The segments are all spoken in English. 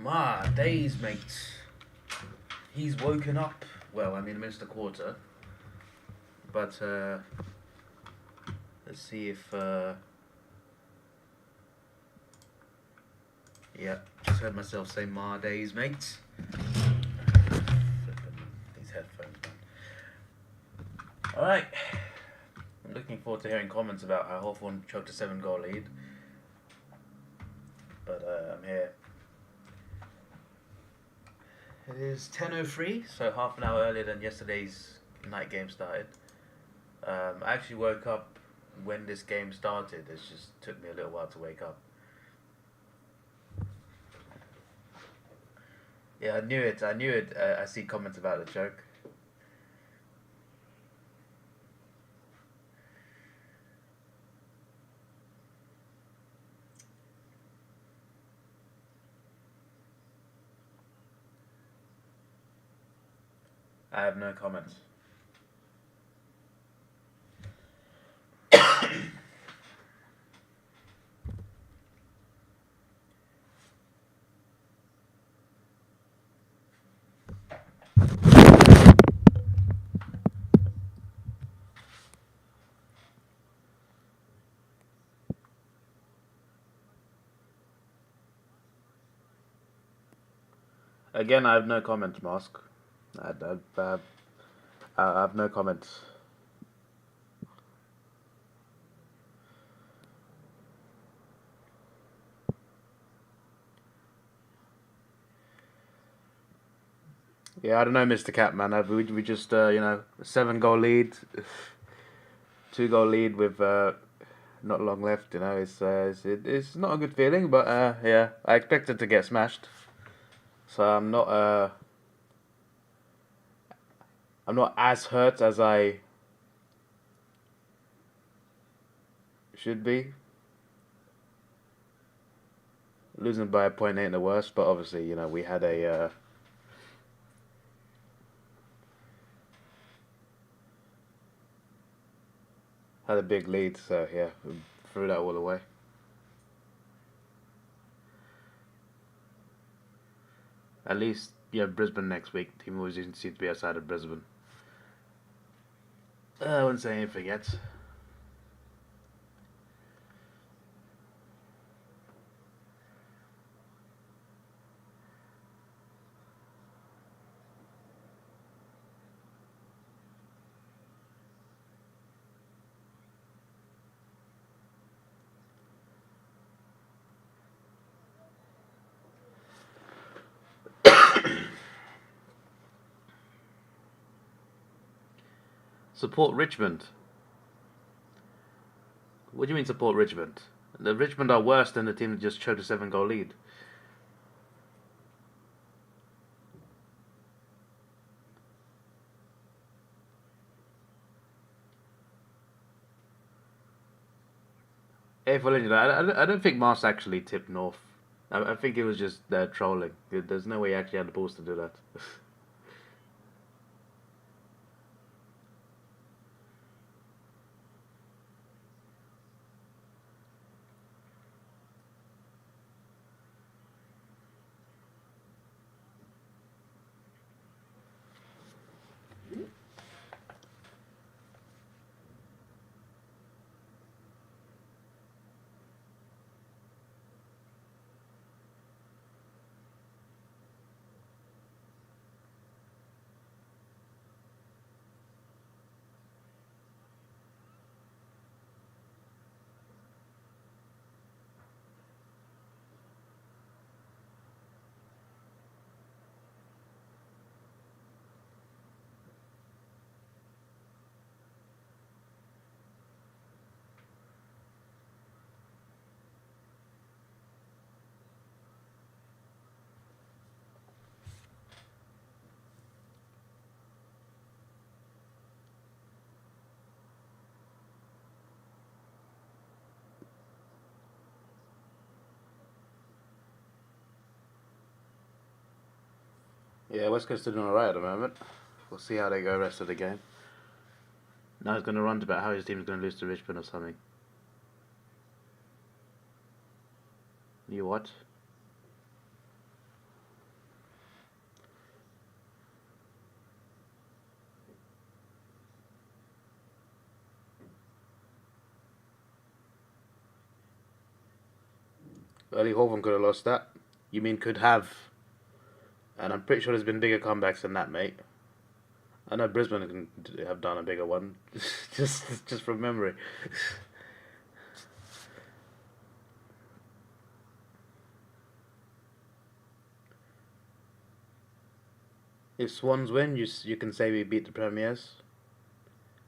My days, mate. He's woken up. Well, I mean, missed a quarter. But, let's see if, yeah, just heard myself say my days, mate. Flipping these headphones, man. Alright. I'm looking forward to hearing comments about how Hawthorn choked a 7-goal lead. But, I'm here. It is 10:03, so half an hour earlier than yesterday's night game started. I actually woke up when this game started. It just took me a little while to wake up. Yeah, I knew it. I see comments about the joke. I have no comments. Again, I have no comments, Mask. I have no comments. Yeah, I don't know, Mr. Catman. We just, you know, a 7-goal lead, 2-goal lead with not long left. You know, it's not a good feeling, but yeah, I expected to get smashed, so I'm not as hurt as I should be. Losing by a point ain't the worst, but obviously, you know, we had a big lead, so yeah, we threw that all away. At least, yeah, Brisbane next week. Team always seems to be outside of Brisbane. I wouldn't say anything yet. Support Richmond. What do you mean support Richmond? The Richmond are worse than the team that just showed a 7-goal lead. AFL, I don't think Mars actually tipped North. I think it was just trolling. There's no way he actually had the balls to do that. Yeah, West Coast are doing alright at the moment. We'll see how they go rest of the game. Now he's going to rant about how his team's going to lose to Richmond or something. You what? Early Hawthorn could have lost that. You mean could have? And I'm pretty sure there's been bigger comebacks than that, mate. I know Brisbane can have done a bigger one, just from memory. If Swans win, you can say we beat the Premiers.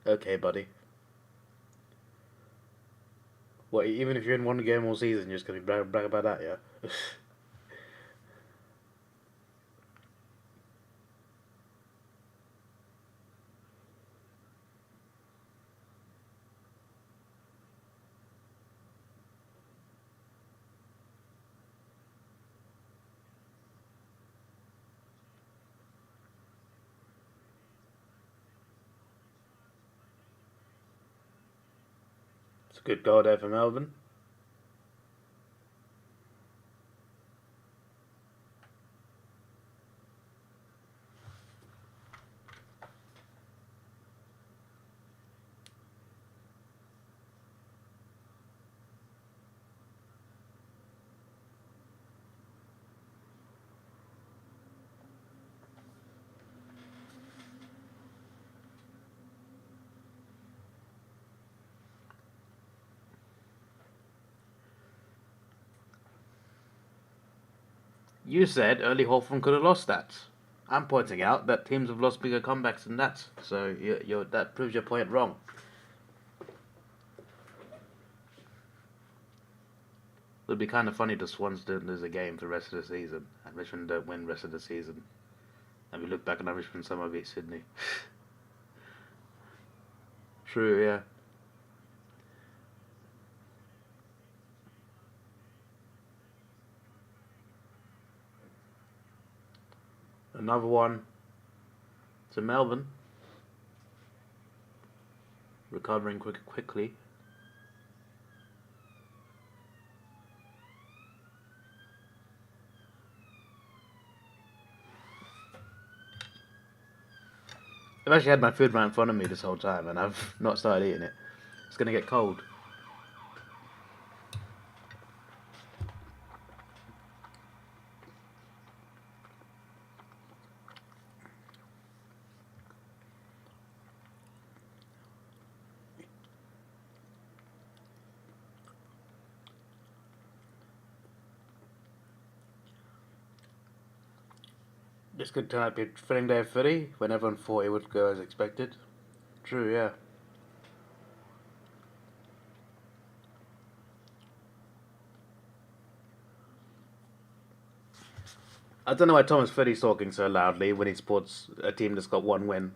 Okay, buddy. What? Even if you're in one game all season, you're just gonna brag about that, yeah? It's a good goal there for Melbourne. You said early Hawthorn could have lost that. I'm pointing out that teams have lost bigger comebacks than that. So that proves your point wrong. It would be kind of funny if the Swans don't lose a game for the rest of the season, and Richmond don't win the rest of the season. And we look back on Richmond somehow beat Sydney. True, yeah. Another one to Melbourne. Recovering quickly. I've actually had my food right in front of me this whole time and I've not started eating it. It's going to get cold. This could turn out to be a filling day of footy when everyone thought it would go as expected. True, yeah. I don't know why Thomas Footy's talking so loudly when he supports a team that's got one win.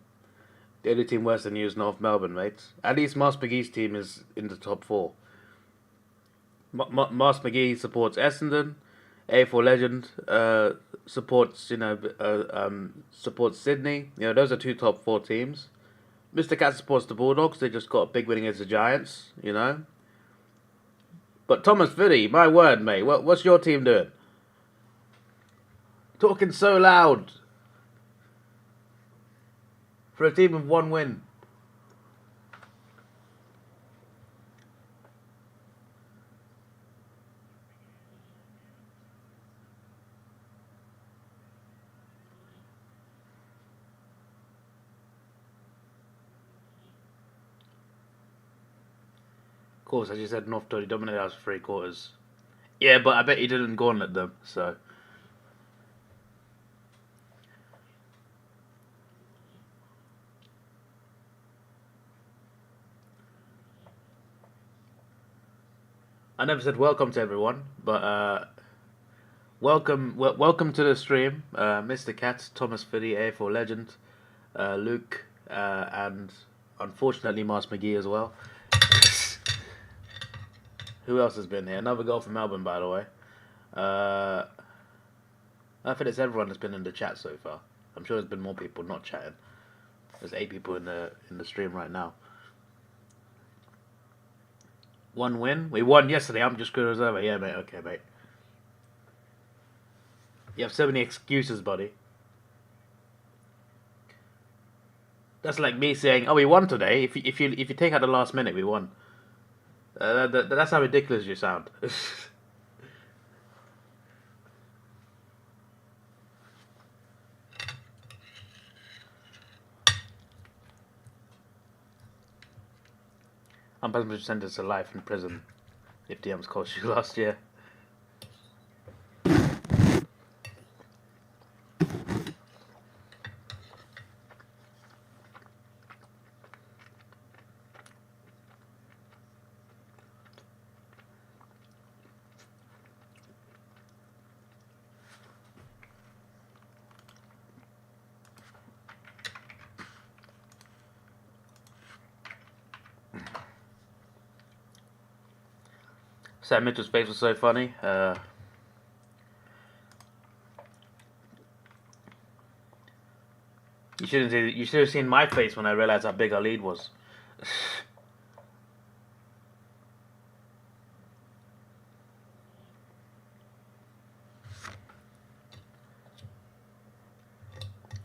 The only team worse than you is North Melbourne, mate. At least Mars McGee's team is in the top four. Mars McGee supports Essendon. A4 Legend supports, supports Sydney. Those are two top four teams. Mr. Cat supports the Bulldogs. They just got a big win against the Giants, But Thomas Footy, my word, mate. What's your team doing? Talking so loud. For a team of one win. Of course, as you said, North totally dominated us for 3/4. Yeah, but I bet he didn't gauntlet them, so. I never said welcome to everyone, but welcome to the stream, Mr. Cat, Thomas Fiddy, A4 Legend, Luke, and unfortunately Mars McGee as well. Who else has been here? Another goal from Melbourne, by the way. I think it's everyone that's been in the chat so far. I'm sure there's been more people not chatting. There's 8 people in the stream right now. One win. We won yesterday. I'm just good as ever. Yeah, mate. Okay, mate. You have so many excuses, buddy. That's like me saying, "Oh, we won today." If you take out the last minute, we won. That's how ridiculous you sound. I'm possibly sentenced to life in prison if DMs cost you last year. Sam Mitchell's face was so funny. You should have seen my face when I realized how big our lead was.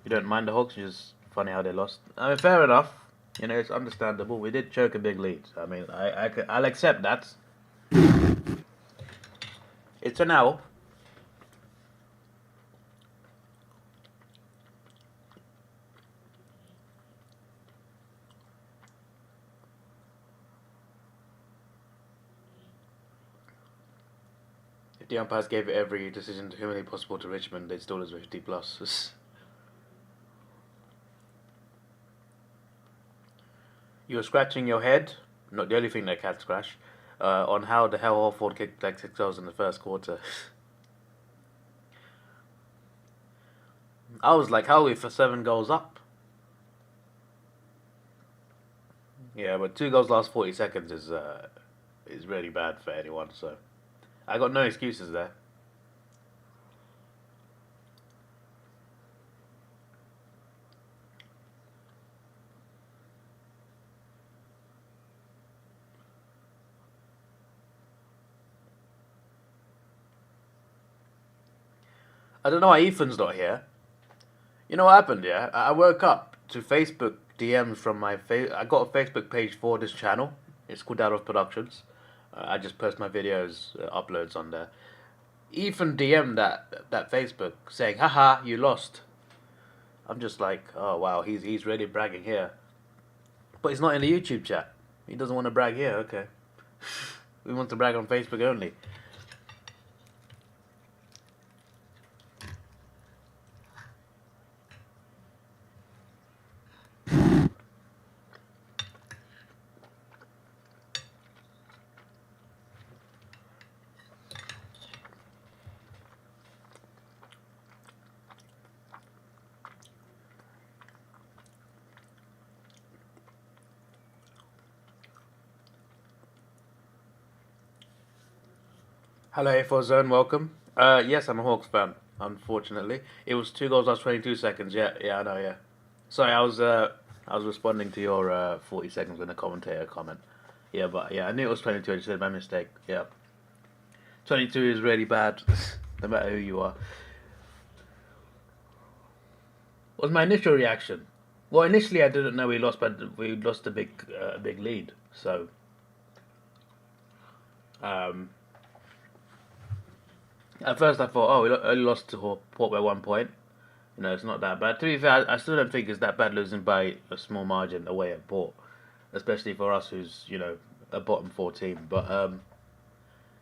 You don't mind the Hawks, it's just funny how they lost. I mean, fair enough. You know, it's understandable. We did choke a big lead. I mean, I'll accept that. It's an L. If the umpires gave every decision humanly possible to Richmond, they'd still lose 50 plus. You were scratching your head, not the only thing that can scratch, on how the hell Hawthorn kicked like 6 goals in the first quarter. I was like, how are we for 7 goals up? Yeah, but 2 goals last 40 seconds is really bad for anyone, so I got no excuses there. I don't know why Ethan's not here. You know what happened, yeah? I woke up to Facebook DMs from my I got a Facebook page for this channel. It's called Davidoff Productions. I just post my videos, uploads on there. Ethan DM'd that Facebook saying, haha, you lost. I'm just like, oh wow, he's really bragging here. But he's not in the YouTube chat. He doesn't want to brag here, okay. We want to brag on Facebook only. Hello, A4 Zone, welcome. Yes, I'm a Hawks fan, unfortunately. It was 2 goals last 22 seconds, yeah, I know, yeah. Sorry, I was responding to your 40 seconds when the commentator comment. Yeah, but yeah, I knew it was 22, I just said my mistake, yeah. 22 is really bad, no matter who you are. What was my initial reaction? Well, initially I didn't know we lost, but we lost a big lead, so... At first I thought, oh, we only lost to Port by 1 point. You know, it's not that bad. To be fair, I still don't think it's that bad losing by a small margin away at Port. Especially for us who's, you know, a bottom 4 team. But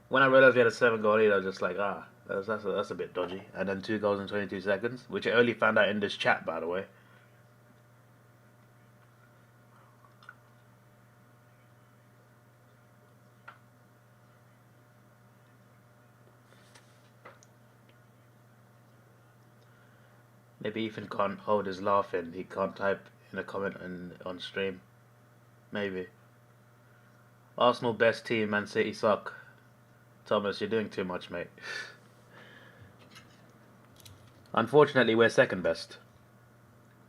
when I realised we had a 7-goal lead, I was just like, that's a bit dodgy. And then 2 goals in 22 seconds, which I only found out in this chat, by the way. Maybe Ethan can't hold his laugh in. He can't type in a comment on stream. Maybe. Arsenal best team, Man City suck. Thomas, you're doing too much, mate. Unfortunately, we're second best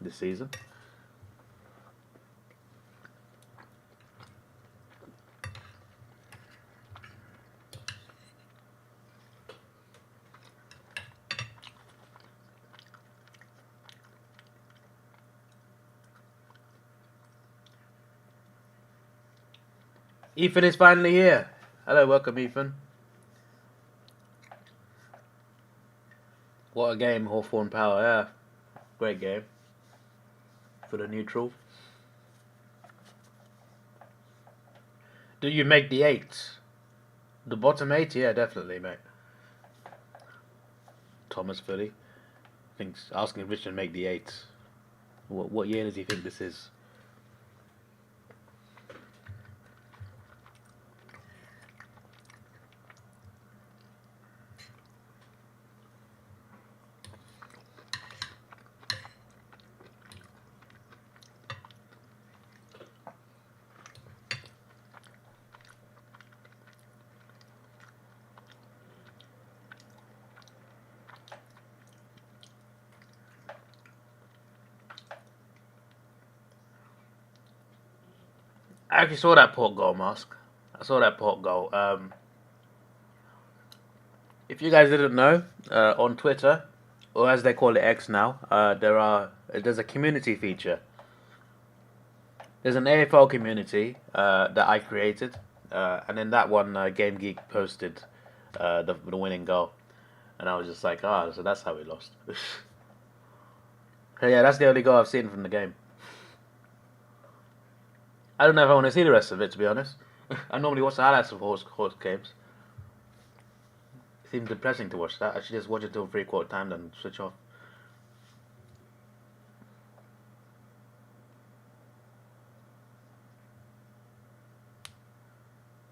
this season. Ethan is finally here. Hello, welcome, Ethan. What a game, Hawthorn Power, yeah. Great game. For the neutral. Do you make the 8? The bottom 8? Yeah, definitely, mate. Thomas Philly thinks asking if Richmond make the 8. What year does he think this is? I actually saw that port goal, Mask. I saw that port goal. If you guys didn't know, on Twitter, or as they call it X now, there's a community feature. There's an AFL community that I created, and in that one, Game Geek posted the winning goal, and I was just like, so that's how we lost. So yeah, that's the only goal I've seen from the game. I don't know if I want to see the rest of it, to be honest. I normally watch the highlights of horse games. It seems depressing to watch that. I should just watch it till 3/4 time, then switch off.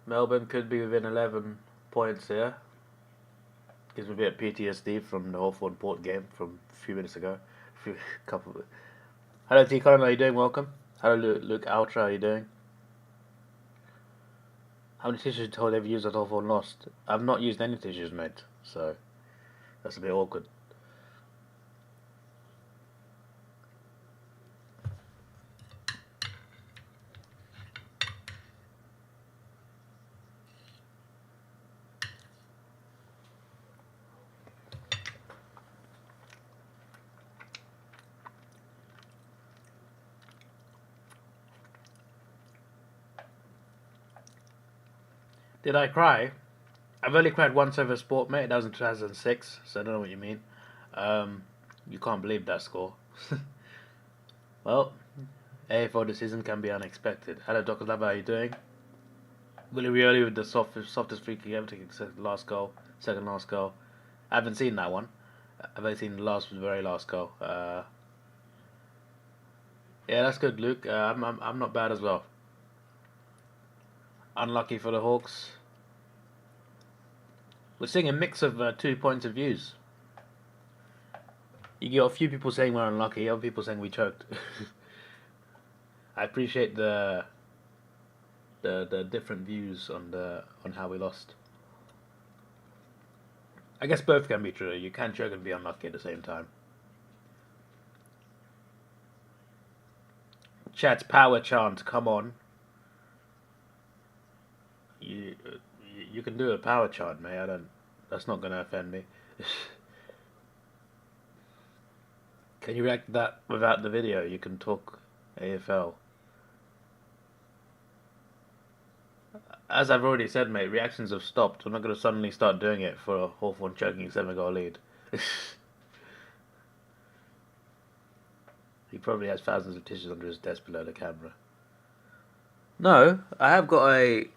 Melbourne could be within 11 points here. Gives me a bit of PTSD from the Hawthorn Port game from a few minutes ago. Hello T Colin, how are you doing? Welcome. Hello Luke Ultra, how are you doing? How many tissues told have you used at Hawthorn lost? I've not used any tissues, mate, so that's a bit awkward. Did I cry? I've only cried once over sport, mate. That was in 2006, so I don't know what you mean. You can't believe that score. Well, AFL decision can be unexpected. Hello, Dr. Lava, how are you doing? Willie Rioli with the softest free kick ever, taking second last goal. I haven't seen that one. I've only seen the very last goal. Yeah, that's good, Luke. I'm not bad as well. Unlucky for the Hawks. We're seeing a mix of 2 points of views. You got a few people saying we're unlucky, other people saying we choked. I appreciate the different views on how we lost. I guess both can be true. You can choke and be unlucky at the same time. Chat's power chant, come on. You can do a power chant, mate. That's not gonna offend me. Can you react to that without the video? You can talk AFL. As I've already said, mate, reactions have stopped. I'm not gonna suddenly start doing it for Hawthorn choking 7-goal lead. He probably has thousands of tissues under his desk below the camera. No, I've got a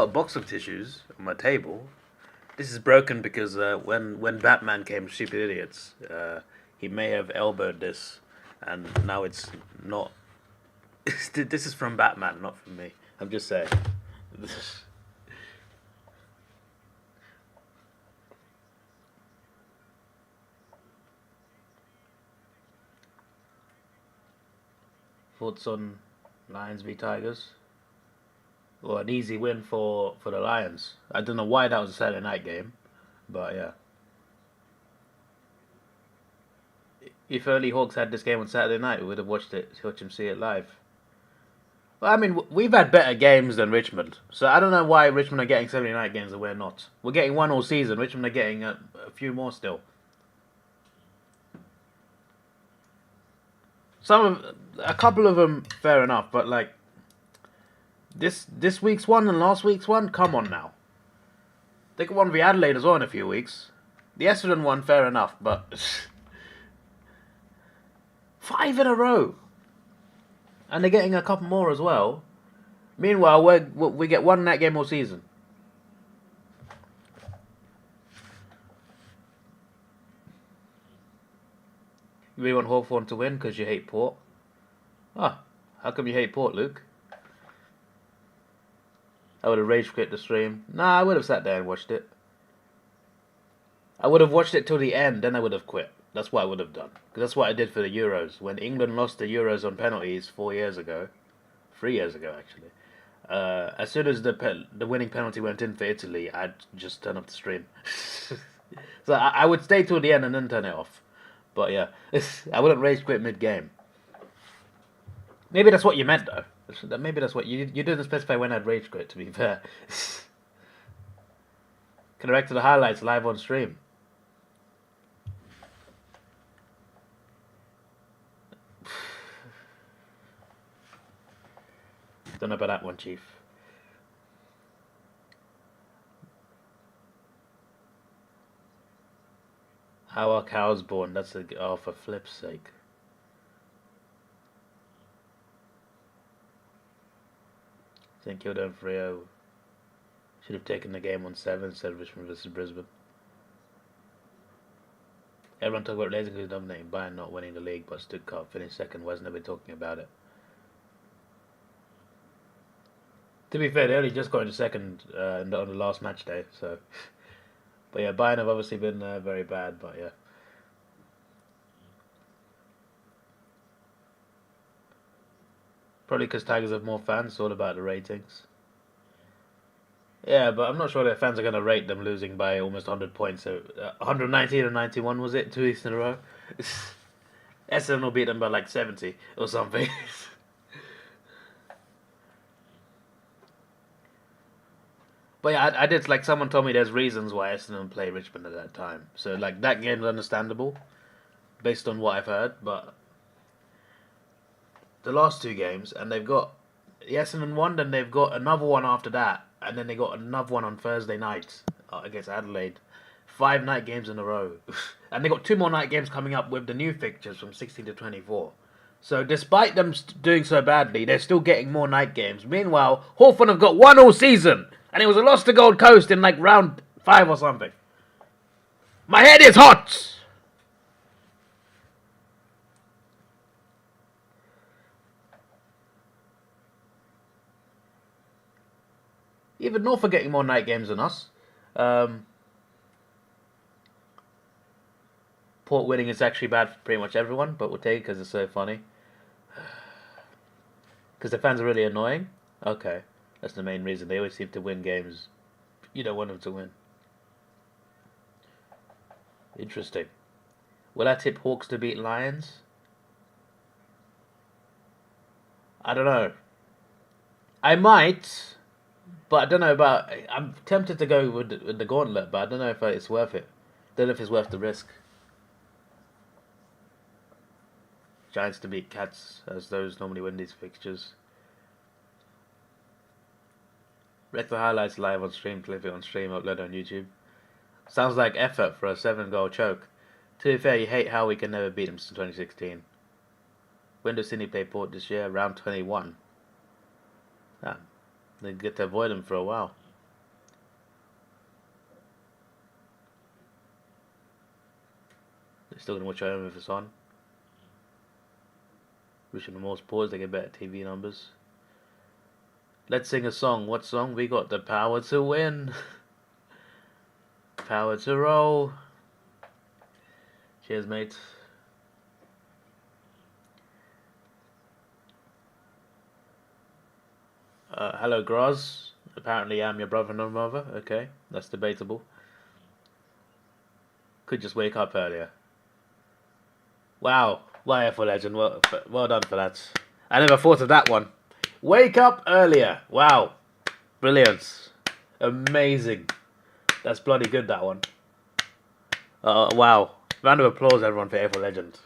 box of tissues on my table. This is broken because when Batman came, Stupid Idiots, he may have elbowed this, and now it's not. This is from Batman, not from me. I'm just saying. Thoughts on Lions v Tigers? Well, an easy win for the Lions. I don't know why that was a Saturday night game, but yeah. If only Hawks had this game on Saturday night, we would have watched him see it live. Well, I mean, we've had better games than Richmond, so I don't know why Richmond are getting Saturday night games and we're not. We're getting one all season. Richmond are getting a few more still. A couple of them, fair enough, but like this week's one and last week's one, come on now. They got one v Adelaide as well in a few weeks. The Essendon one, fair enough, but 5 in a row, and they're getting a couple more as well. Meanwhile, we get one night game all season. You really want Hawthorn to win because you hate Port? Ah, how come you hate Port, Luke? I would have rage quit the stream. Nah, I would have sat there and watched it. I would have watched it till the end, then I would have quit. That's what I would have done. Because that's what I did for the Euros. When England lost the Euros on penalties 4 years ago. 3 years ago, actually. As soon as the winning penalty went in for Italy, I'd just turn off the stream. So I would stay till the end and then turn it off. But yeah, I wouldn't rage quit mid-game. Maybe that's what you meant, though. Maybe that's what you didn't specify when I'd rage quit, to be fair. Can I react to the highlights live on stream? Don't know about that one, Chief. How are cows born? That's for flip's sake. Think you're done 3-0. Should have taken the game on 7 instead of Richmond versus Brisbane. Everyone talk about Laser dominating Bayern not winning the league, but Stuttgart finished second. Why hasn't nobody talking about it? To be fair, they only just got into second on the last match day, so. But yeah, Bayern have obviously been very bad, but yeah. Probably because Tigers have more fans, it's all about the ratings. Yeah, but I'm not sure their fans are going to rate them losing by almost 100 points. So 119 and 91 was it? 2 weeks in a row? Essendon will beat them by like 70 or something. But yeah, I did, like, someone told me there's reasons why Essendon play Richmond at that time. So, like, that game's understandable, based on what I've heard, but the last 2 games, and they've got the Essendon one, then they've got another one after that, and then they got another one on Thursday night against Adelaide. 5 night games in a row. And they got 2 more night games coming up with the new fixtures from 16 to 24. So despite them doing so badly, they're still getting more night games. Meanwhile, Hawthorn have got 1 all season. And it was a loss to Gold Coast in like round 5 or something. My head is hot! Even Norfolk getting more night games than us. Port winning is actually bad for pretty much everyone, but we'll take it because it's so funny. Because the fans are really annoying? Okay. That's the main reason. They always seem to win games you don't want them to win. Interesting. Will I tip Hawks to beat Lions? I don't know. I might, but I don't know about... I'm tempted to go with the gauntlet, but I don't know if it's worth it. Don't know if it's worth the risk. Giants to beat Cats, as those normally win these fixtures. Read the highlights live on stream, clip it on stream, upload on YouTube. Sounds like effort for a 7-goal choke. To be fair, you hate how we can never beat them since 2016. When does Sydney play Port this year? Round 21. Ah, they get to avoid them for a while. They're still going to watch home if it's on. Wishing them more support, they get better TV numbers. Let's sing a song. What song? We got the power to win. Power to roll. Cheers, mate. Hello, Groz. Apparently I'm your brother, no mother. Okay, that's debatable. Could just wake up earlier. Wow. AFL legend. Well done for that. I never thought of that one. Wake up earlier. Wow. Brilliant. Amazing. That's bloody good, that one. Wow. Round of applause, everyone, for AFL legend.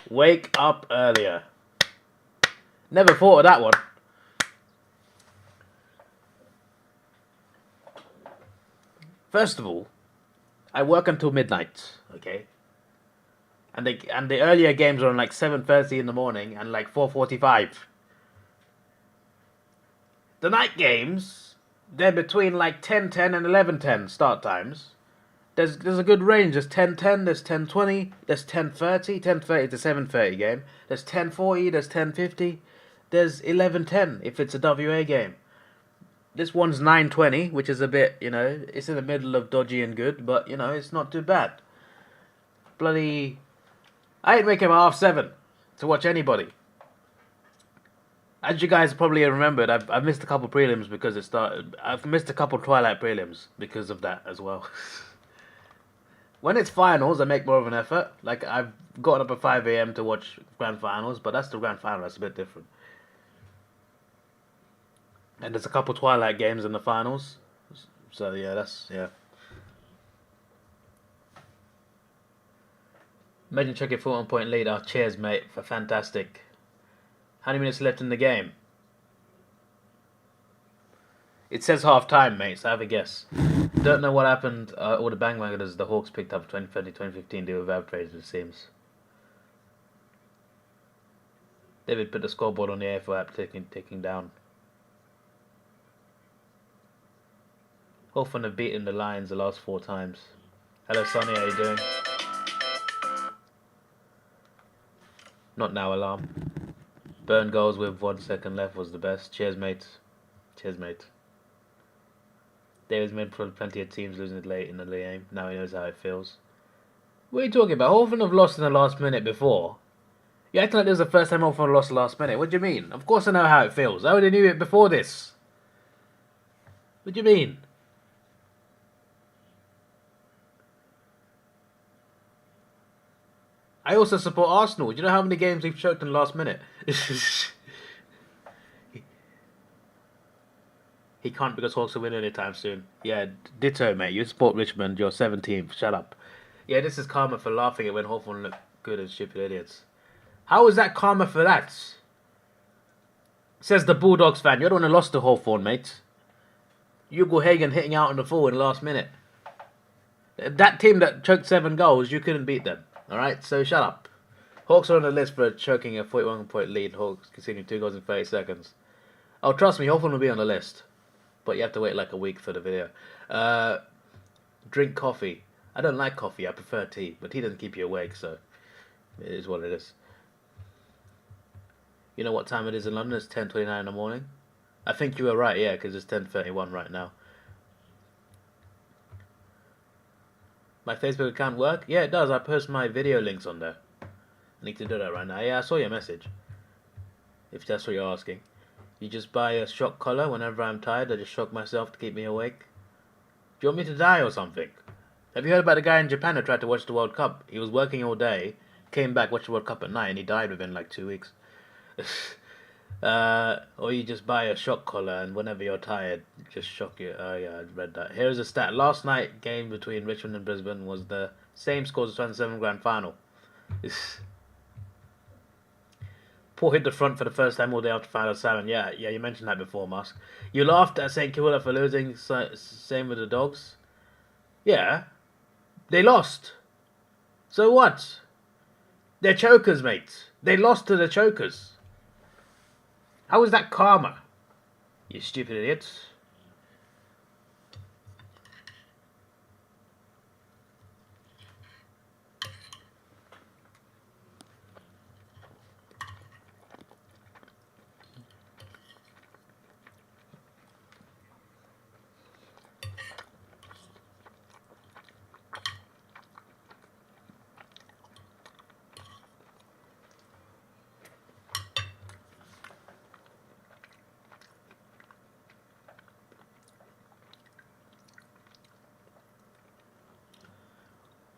Wake up earlier. Never thought of that one. First of all, I work until midnight, okay? And the earlier games are on like 7:30 in the morning and like 4:45. The night games, they're between like 10:10 and 11:10 start times. There's a good range. There's 10:10, there's 10:20, there's 10:30. 10:30 is a 7:30 game. There's 10:40, there's 10:50, there's 11:10 if it's a WA game. This one's 9:20, which is a bit, it's in the middle of dodgy and good, but it's not too bad. Bloody, I ain't waking up at 7:30 to watch anybody. As you guys probably remembered, I've missed a couple prelims because it started. I've missed a couple Twilight prelims because of that as well. When it's finals, I make more of an effort. Like, I've gotten up at 5 a.m. to watch grand finals, but that's the grand final. That's a bit different. And there's a couple Twilight games in the finals. So, yeah. Imagine checking 41-point lead. Oh, cheers, mate. For fantastic. How many minutes left in the game? It says half time, mate, so have a guess. Don't know what happened, all the bandwagoners the Hawks picked up 2020, 2015 deal with outrage, it seems. David put the scoreboard on the AFL app ticking down. Hawthorn have beaten the Lions the last 4 times. Hello, Sonny, how you doing? Not now, alarm. Burn goals with 1 second left was the best. Cheers, mate. Cheers, mate. David's made plenty of teams losing it late in the game. Now he knows how it feels. What are you talking about? Hawthorn have lost in the last minute before. You acting like this was the first time Hawthorn lost the last minute. What do you mean? Of course I know how it feels. I already knew it before this. What do you mean? I also support Arsenal. Do you know how many games we've choked in the last minute? He can't because Hawks will win anytime soon. Yeah, ditto, mate. You support Richmond. You're 17th. Shut up. Yeah, this is karma for laughing at when Hawthorn look good as stupid idiots. How is that karma for that? Says the Bulldogs fan. You're the one who lost to Hawthorn, mate. Hugo Hagen hitting out on the full in the last minute. That team that choked 7 goals, you couldn't beat them. Alright, so shut up. Hawks are on the list for choking a 41-point lead. Hawks conceding 2 goals in 30 seconds. Oh, trust me, Hawthorn will be on the list. But you have to wait like a week for the video. Drink coffee. I don't like coffee, I prefer tea. But tea doesn't keep you awake, so it is what it is. You know what time it is in London? It's 10:29 in the morning. I think you were right, yeah, because it's 10:31 right now. My Facebook account work? Yeah, it does. I post my video links on there. I need to do that right now. Yeah, I saw your message. If that's what you're asking. You just buy a shock collar whenever I'm tired. I just shock myself to keep me awake. Do you want me to die or something? Have you heard about the guy in Japan who tried to watch the World Cup? He was working all day, came back, watched the World Cup at night, and he died within like 2 weeks. Or you just buy a shock collar and whenever you're tired, just shock you. Oh yeah, I read that. Here's a stat. Last night game between Richmond and Brisbane was the same score as the 27 grand final. Paul hit the front for the first time all day after final 7. Yeah, you mentioned that before, Musk. You laughed at St Kilda for losing, same with the Dogs. Yeah, they lost. So what? They're chokers, mate. They lost to the chokers. How is that karma? You stupid idiots.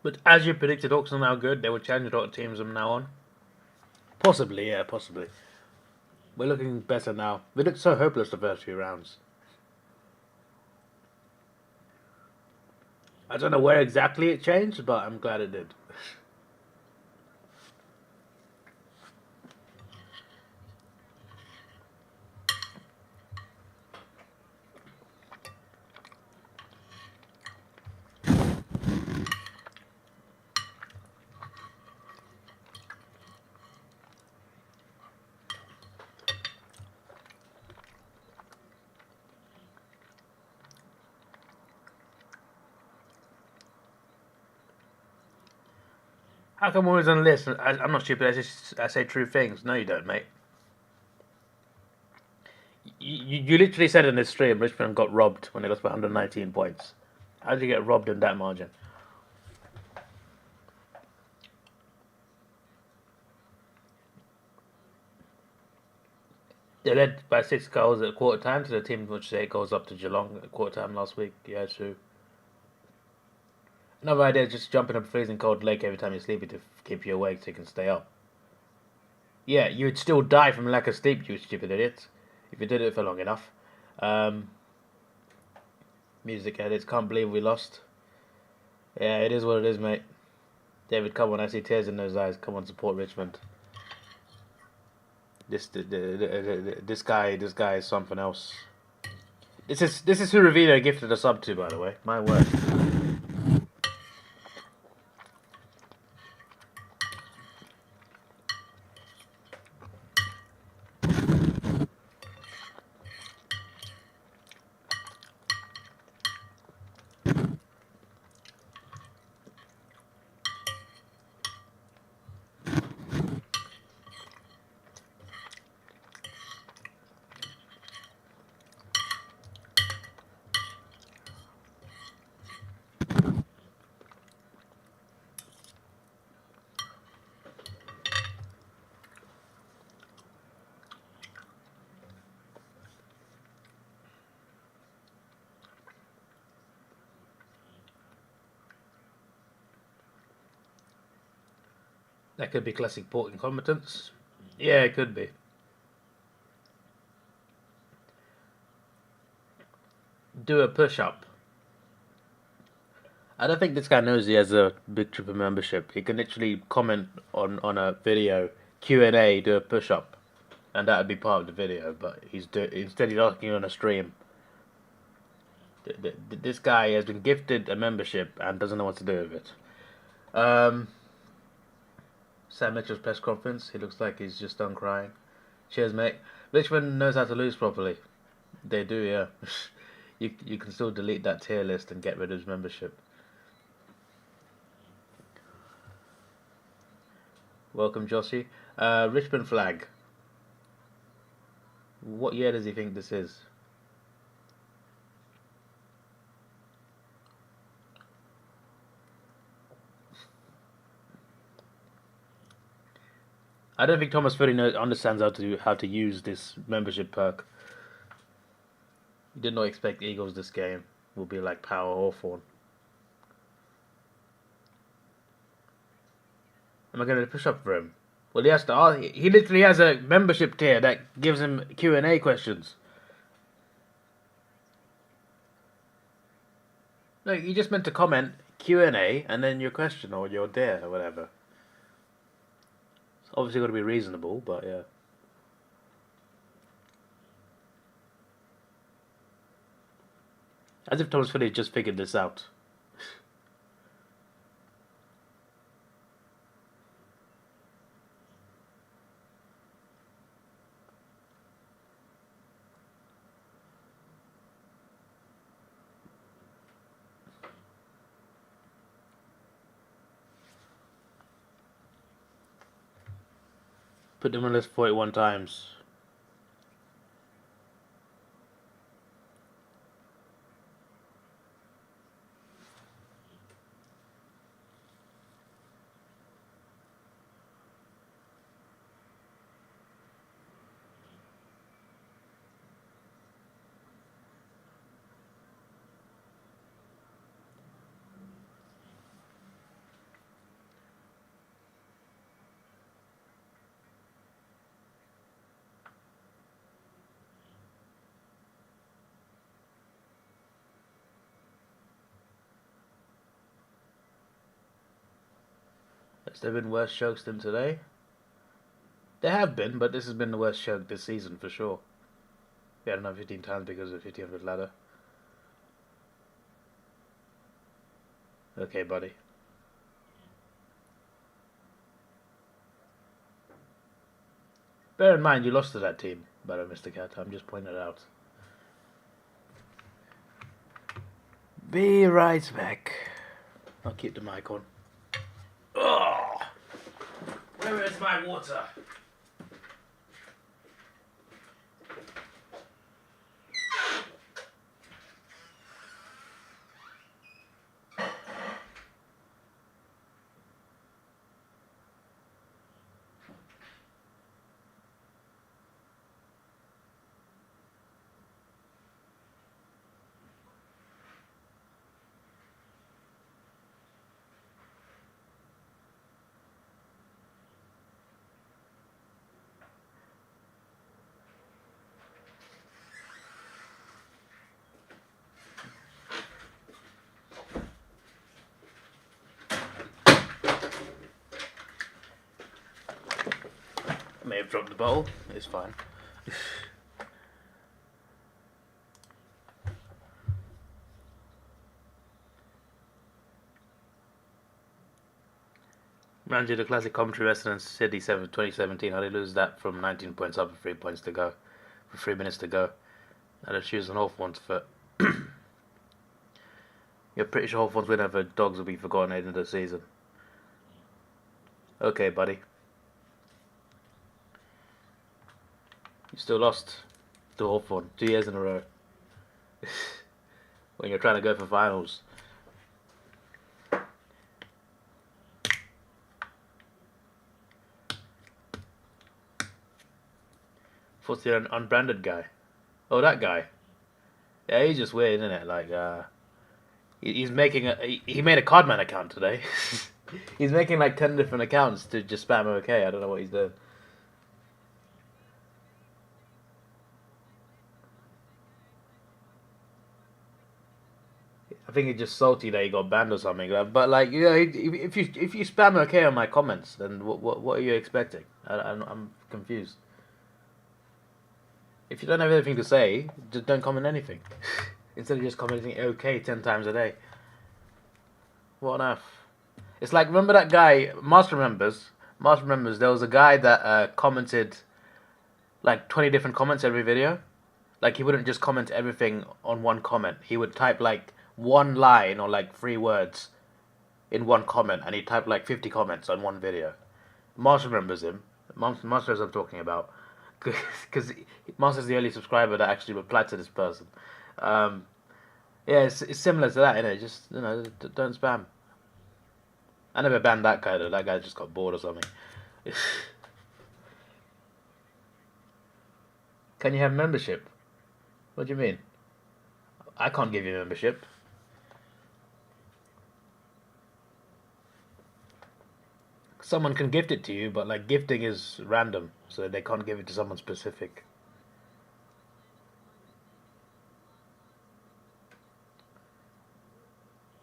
But as you predicted, Hawks are now good. They will challenge a lot of teams from now on. Possibly, yeah, possibly. We're looking better now. We looked so hopeless the first few rounds. I don't know where exactly it changed, but I'm glad it did. How come I'm always on the list? I'm not stupid. I say true things. No, you don't, mate. You literally said in this stream Richmond got robbed when they lost by 119 points. How did you get robbed in that margin? They led by 6 goals at quarter time to the team which 8 goals up to Geelong at quarter time last week. Yeah, true. Another idea is just jumping up a freezing cold lake every time you're sleepy to keep you awake so you can stay up. Yeah, you would still die from lack of sleep, you stupid idiot, if you did it for long enough. Music edits, can't believe we lost. Yeah, it is what it is, mate. David, come on, I see tears in those eyes. Come on, support Richmond. This guy is something else. This is who Ravino gifted a sub to, by the way. My word. That could be classic port incompetence. Yeah, it could be. Do a push-up. I don't think this guy knows he has a Big Tripper membership. He can literally comment on a video, Q&A, do a push-up. And that would be part of the video, but instead he's asking on a stream. This guy has been gifted a membership and doesn't know what to do with it. Sam Mitchell's press conference. He looks like he's just done crying. Cheers, mate. Richmond knows how to lose properly. They do, yeah. You can still delete that tier list and get rid of his membership. Welcome, Jossie. Richmond flag. What year does he think this is? I don't think Thomas fully understands how to use this membership perk. He did not expect Eagles this game will be like Power Hawthorn. Am I going to push up for him? Well, he has to ask. He literally has a membership tier that gives him Q&A questions. No, you just meant to comment Q&A and then your question or your dare or whatever. It's obviously got to be reasonable, but yeah. As if Thomas Philly just figured this out. Put them on the list 41 times. Has there been worse chokes than today? There have been, but this has been the worst choke this season for sure. We had another 15 times because of the 1500 ladder. Okay, buddy. Bear in mind, you lost to that team, by the way, Mr. Cat. I'm just pointing it out. Be right back. I'll keep the mic on. Oh. Where is my water? I may have dropped the bottle. It's fine. Ran you the classic commentary residence Sydney 2017. How they lose that from 19 points up with 3 points to go, with 3 minutes to go. Now they choose an Hawthorns for. You're pretty sure Hawthorns win over Dogs will be forgotten at the end of the season. Okay, buddy. You still lost to Hawthorn 2 years in a row. When you're trying to go for finals. What's the unbranded guy? Oh, that guy. Yeah, he's just weird, isn't it? Like, he's making he made a Cardman account today. He's making like 10 different accounts to just spam OK. I don't know what he's doing. I think he's just salty that he got banned or something. But like, you know, if you spam OK on my comments, then what are you expecting? I'm confused. If you don't have anything to say, just don't comment anything. Instead of just commenting OK 10 times a day. What on earth? It's like, remember that guy, Master remembers, there was a guy that commented like 20 different comments every video. Like, he wouldn't just comment everything on one comment. He would type like one line or like 3 words in one comment, and he'd type like 50 comments on one video. Master remembers him. Master knows I'm talking about. Because Master's the only subscriber that actually replied to this person. Yeah, it's similar to that, innit? Just, you know, don't spam. I never banned that guy though. That guy just got bored or something. Can you have membership? What do you mean? I can't give you membership. Someone can gift it to you, but like gifting is random, so they can't give it to someone specific.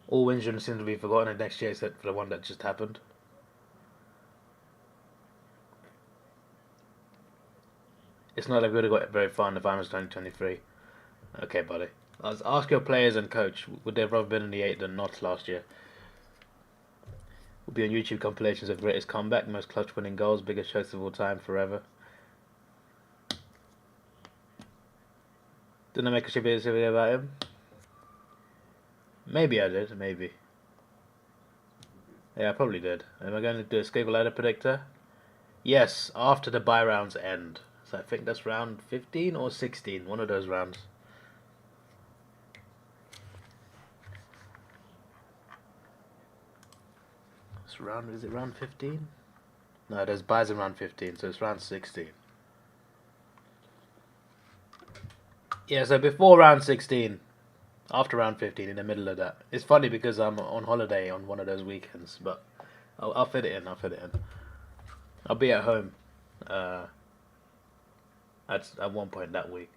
All wins shouldn't seem to be forgotten in next year except for the one that just happened. It's not like we would have got very far in the finals 2023. Okay, buddy. Ask your players and coach, would they have rather been in the 8 than not last year? Will be on YouTube compilations of greatest comeback, most clutch winning goals, biggest chokes of all time, forever. Didn't I make a shit video about him? Maybe I did, maybe. Yeah, I probably did. Am I going to do a Skiggle ladder predictor? Yes, after the bye rounds end. So I think that's round 15 or 16, one of those rounds. Is it round 15? No, there's buys in round 15, so it's round 16. Yeah, so before round 16, after round 15, in the middle of that. It's funny because I'm on holiday on one of those weekends, but I'll fit it in, I'll be at home at one point that week.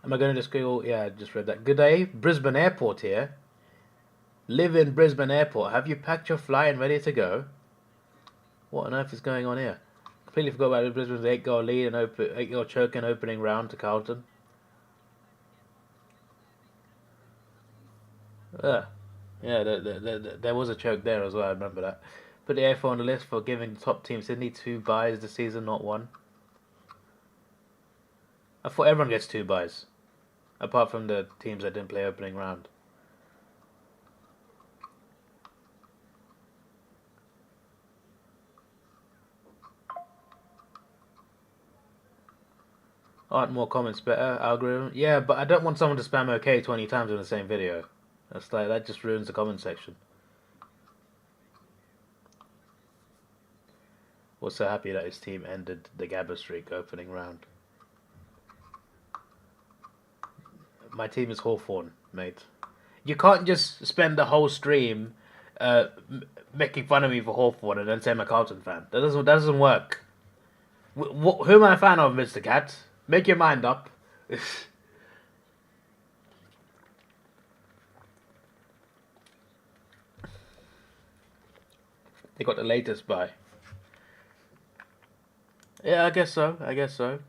Am I going to school? Yeah, I just read that. Good day, Brisbane Airport here. Live in Brisbane Airport. Have you packed your fly and ready to go? What on earth is going on here? Completely forgot about Brisbane's 8-goal lead and 8-goal choke in opening round to Carlton. Yeah, there was a choke there as well. I remember that. Put the AFL on the list for giving the top team Sydney 2 buys this season, not 1. I thought everyone gets 2 buys, apart from the teams that didn't play opening round. Aren't more comments better? Algorithm? Yeah, but I don't want someone to spam OK 20 times in the same video. That just ruins the comment section. Was so happy that his team ended the Gabba streak opening round. My team is Hawthorn, mate. You can't just spend the whole stream making fun of me for Hawthorn and then say I'm a Carlton fan. That doesn't work. Who am I a fan of, Mr. Cat? Make your mind up. They got the latest buy. Yeah, I guess so. I guess so.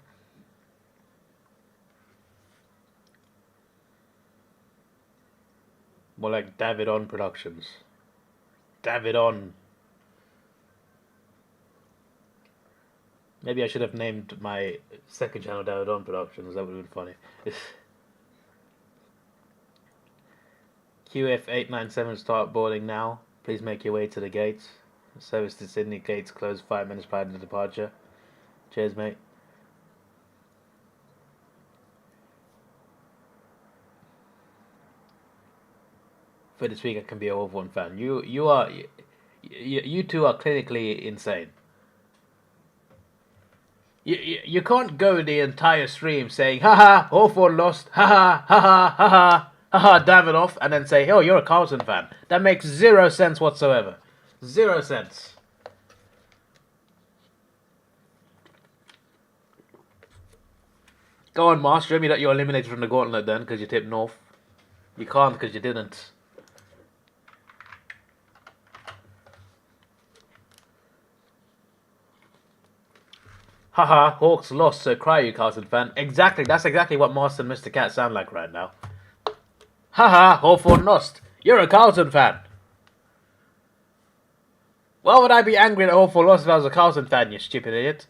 More like Davidoff Productions. Davidoff. Maybe I should have named my second channel Davidoff Productions. That would have been funny. QF897 start boarding now. Please make your way to the gates. Service to Sydney gates closed 5 minutes prior to the departure. Cheers, mate. For this week, I can be a Hawthorn fan. You two are clinically insane. You can't go the entire stream saying haha Hawthorn lost, haha haha haha haha Davidoff, and then say oh you're a Carlton fan. That makes 0 sense whatsoever. 0 sense. Go on, Mars. Show me that you're eliminated from the gauntlet then, because you tipped North. You can't because you didn't. Haha, Hawks lost, so cry you Carlton fan. Exactly, that's exactly what Mars and Mr. Cat sound like right now. Haha, Hawthorn lost. You're a Carlton fan. Why would I be angry that Hawthorn lost if I was a Carlton fan, you stupid idiot?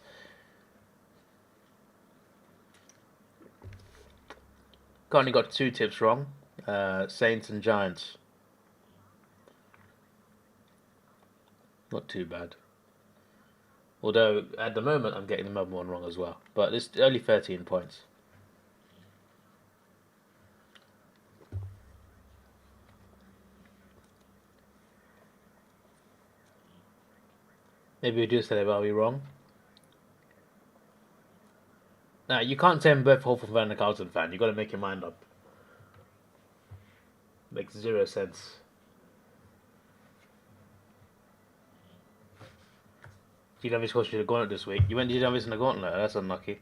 Only got 2 tips wrong. Saints and Giants. Not too bad. Although, at the moment, I'm getting the Melbourne one wrong as well. But it's only 13 points. Maybe we do say that, are we wrong? Now, you can't say I'm both Hawthorn fan and a Carlton fan. You've got to make your mind up. Makes 0 sense. GW's supposed to be the gauntlet this week. You went to GW's in the gauntlet. That's unlucky.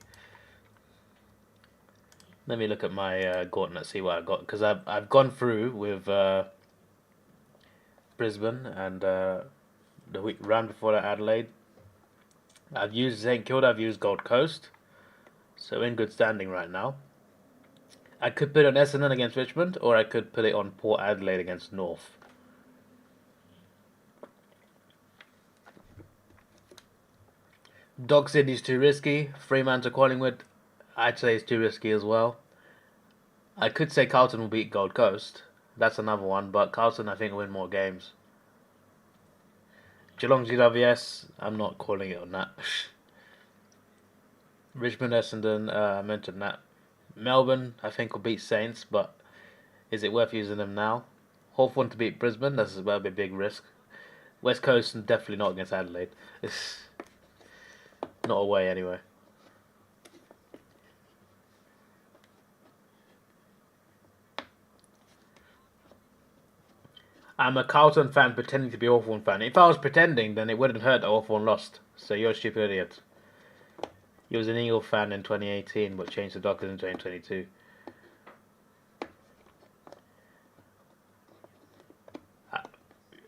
Let me look at my gauntlet, see what I got. Because I've gone through with Brisbane and the week round before that Adelaide. I've used St Kilda. I've used Gold Coast. So in good standing right now. I could put it on Essendon against Richmond, or I could put it on Port Adelaide against North. Dog Sydney's too risky. Fremantle Collingwood, I'd say is too risky as well. I could say Carlton will beat Gold Coast. That's another one, but Carlton I think will win more games. Geelong GWS, I'm not calling it on that. Richmond Essendon, I mentioned that. Melbourne, I think will beat Saints, but is it worth using them now? Hawthorn to beat Brisbane, that's a bit big risk. West Coast, definitely not against Adelaide. It's not away anyway. I'm a Carlton fan pretending to be a Hawthorn fan. If I was pretending, then it wouldn't hurt that Hawthorn lost. So you're a stupid idiot. You was an Eagle fan in 2018, but changed the Dockers in 2022.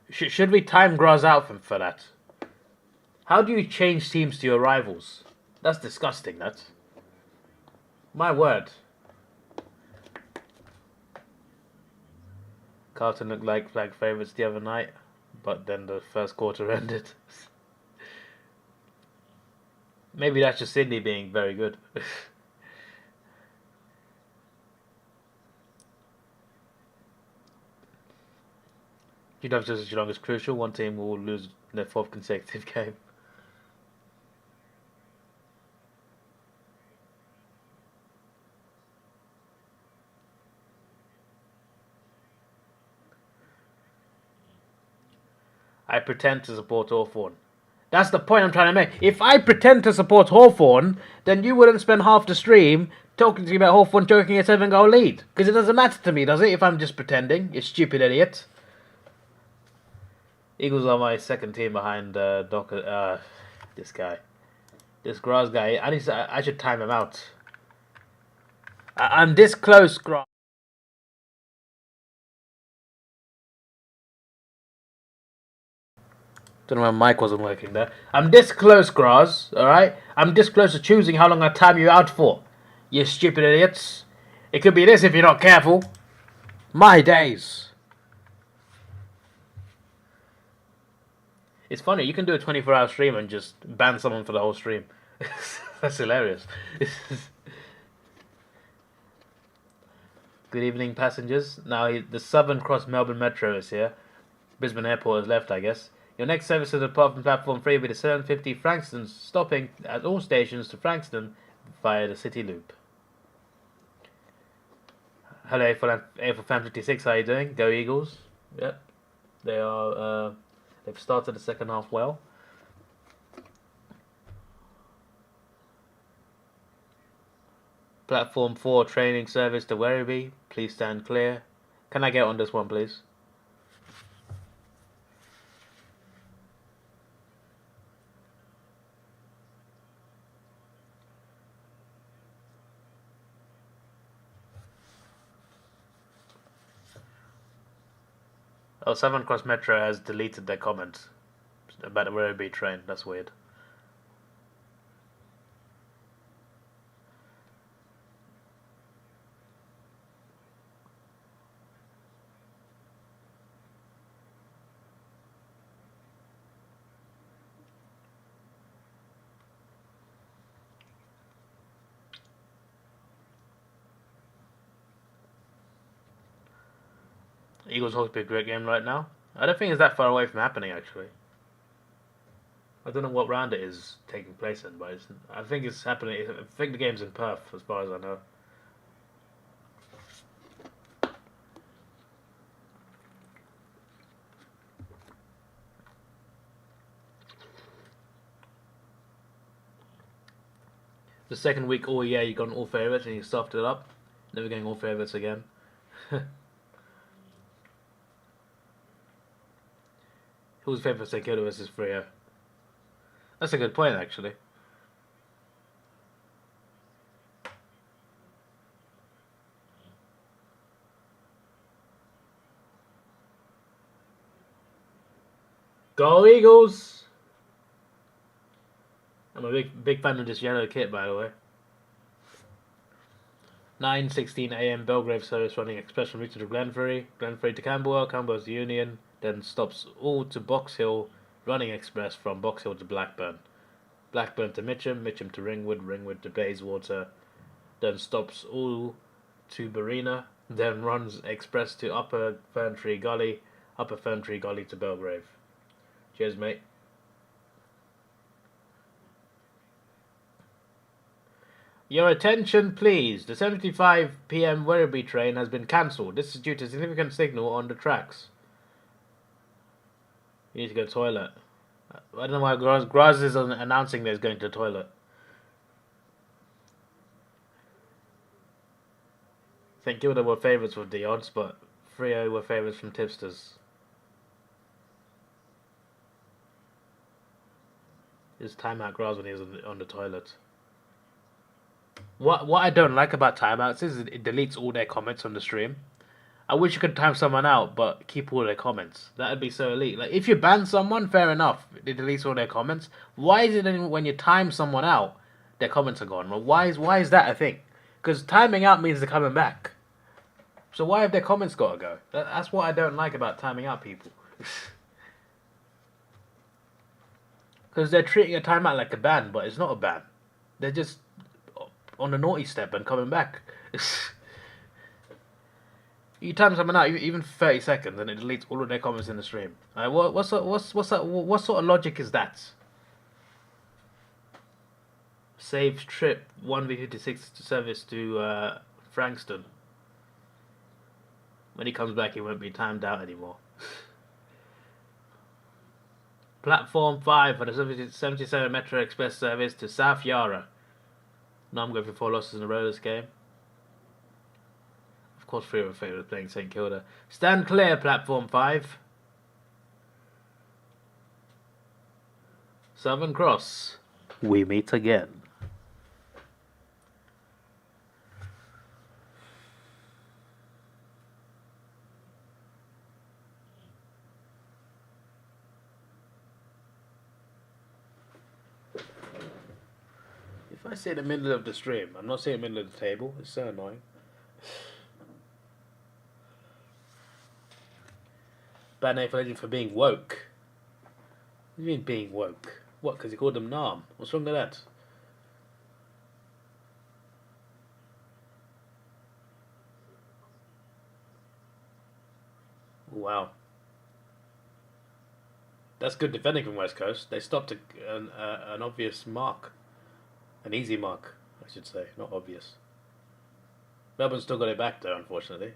Should we time Graz out for that? How do you change teams to your rivals? That's disgusting, that. My word. Carlton looked like flag favourites the other night, but then the first quarter ended. Maybe that's just Sydney being very good. GW versus Geelong is crucial. One team will lose their 4th consecutive game. I pretend to support Hawthorn. That's the point I'm trying to make. If I pretend to support Hawthorn, then you wouldn't spend half the stream talking to me about Hawthorn joking a 7-goal lead. Because it doesn't matter to me, does it, if I'm just pretending? You stupid idiot. Eagles are my second team behind Docker. This guy. This Graz guy. I should time him out. I'm this close, Graz. Don't know why my mic wasn't working there. I'm this close, Graz, alright? I'm this close to choosing how long I time you out for. You stupid idiots. It could be this if you're not careful. My days. It's funny, you can do a 24-hour stream and just ban someone for the whole stream. That's hilarious. Good evening, passengers. Now, the Southern Cross Melbourne Metro is here. Brisbane Airport has left, I guess. Your next service to depart from platform 3 will be the 750 Frankston, stopping at all stations to Frankston via the City Loop. Hello, AFL Fan 56, how are you doing? Go Eagles. Yep. They are, they've started the second half well. Platform 4 training service to Werribee. Please stand clear. Can I get on this one, please? Oh, Southern Cross Metro has deleted their comment about the Werribee train. That's weird. Eagles hope to be a great game right now. I don't think it's that far away from happening, actually. I don't know what round it is taking place in, but I think it's happening. I think the game's in Perth, as far as I know. The second week, oh yeah, you got all favourites and you stuffed it up. Never getting all favourites again. Who's favourite Seikoto versus Freo? That's a good point, actually. Go Eagles! I'm a big fan of this yellow kit, by the way. 9:16 a.m. Belgrave service running express from Richard to Glenferrie, Glenferrie to Camberwell, Camberwell to Union, then stops all to Box Hill, running express from Box Hill to Blackburn, Blackburn to Mitcham, Mitcham to Ringwood, Ringwood to Bayswater, then stops all to Barina, then runs express to Upper Ferntree Gully, Upper Ferntree Gully to Belgrave. Cheers, mate. Your attention, please. The 7:55 p.m. Werribee train has been cancelled. This is due to significant signal on the tracks. You need to go to the toilet. I don't know why Graz is announcing that he's going to the toilet. I think Gilda were favourites with the odds, but Freo were favourites from tipsters. His timeout Graz when he was on the toilet. What I don't like about timeouts is it deletes all their comments on the stream. I wish you could time someone out, but keep all their comments. That'd be so elite. Like, if you ban someone, fair enough. It deletes all their comments. Why is it then when you time someone out, their comments are gone? Well, why is that a thing? Because timing out means they're coming back. So why have their comments got to go? That's what I don't like about timing out people. Because they're treating a timeout like a ban, but it's not a ban. They're just on the naughty step and coming back. You time someone out, even for 30 seconds, and it deletes all of their comments in the stream. What sort of logic is that? Saves trip 1v56 service to Frankston. When he comes back, he won't be timed out anymore. Platform 5 for the 77 Metro Express service to South Yarra. Now I'm going for 4 losses in a row this game. Of course, 3 of my favourites playing St Kilda. Stand clear, Platform 5. Southern Cross. We meet again. If I say the middle of the stream, I'm not saying middle of the table. It's so annoying. Bad name for legend for being woke. What do you mean being woke? What, because he called them Nam? What's wrong with that? Wow. That's good defending from West Coast. They stopped an obvious mark. An easy mark, I should say. Not obvious. Melbourne still got it back though, unfortunately.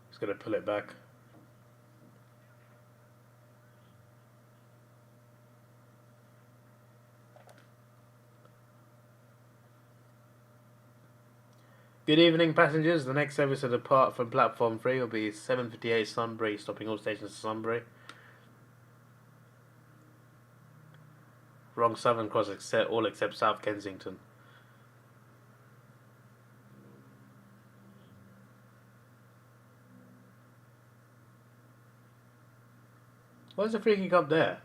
He's going to pull it back. Good evening, passengers. The next service to depart from Platform 3 will be 7:58 Sunbury, stopping all stations to Sunbury. Wrong Southern Cross, all except South Kensington. Why is the free kick up there?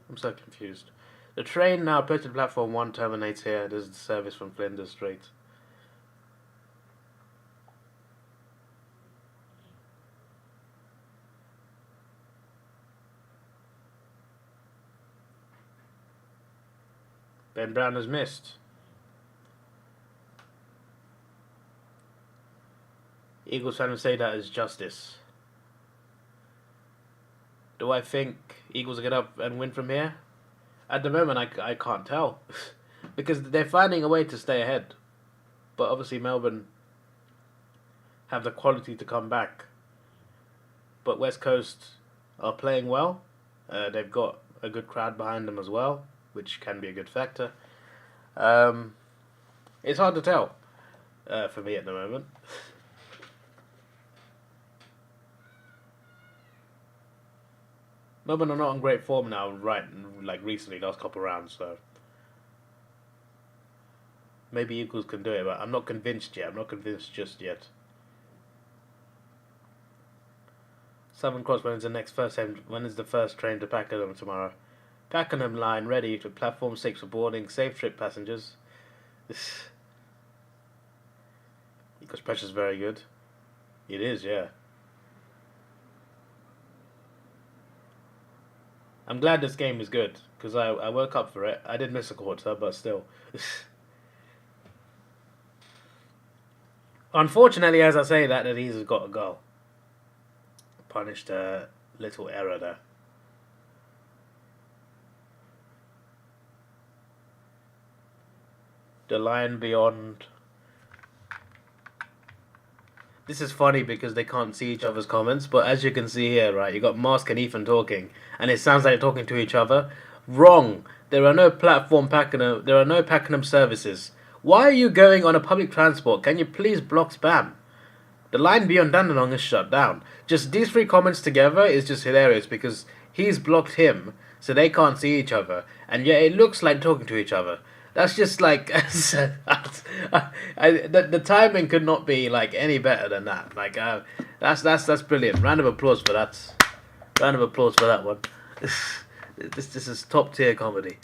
I'm so confused. The train now approaching Platform 1 terminates here. This is the service from Flinders Street. Ben Brown has missed. Eagles fans say that is justice. Do I think Eagles will get up and win from here? At the moment, I can't tell. Because they're finding a way to stay ahead. But obviously Melbourne have the quality to come back. But West Coast are playing well. They've got a good crowd behind them as well, which can be a good factor. It's hard to tell for me at the moment. Melbourne are not on great form now, right? Like recently, last couple of rounds, so maybe Eagles can do it, but I'm not convinced yet. I'm not convinced just yet. Southern Cross, when is the first train to Pakenham tomorrow? Pakenham line ready to platform 6 for boarding. Safe trip, passengers. Because pressure's very good. It is, yeah. I'm glad this game is good, because I woke up for it. I did miss a quarter, but still. Unfortunately, as I say that he's got a goal. Punished a little error there. The line beyond. This is funny because they can't see each other's comments, but as you can see here, right, you got Mask and Ethan talking, and it sounds like they're talking to each other. Wrong. There are no There are no Pakenham services. Why are you going on a public transport? Can you please block spam? The line beyond Dandenong is shut down. Just these 3 comments together is just hilarious because he's blocked him, so they can't see each other, and yet it looks like talking to each other. That's just like the timing could not be like any better than that. Like that's brilliant. Round of applause for that. Round of applause for that one. This is top tier comedy.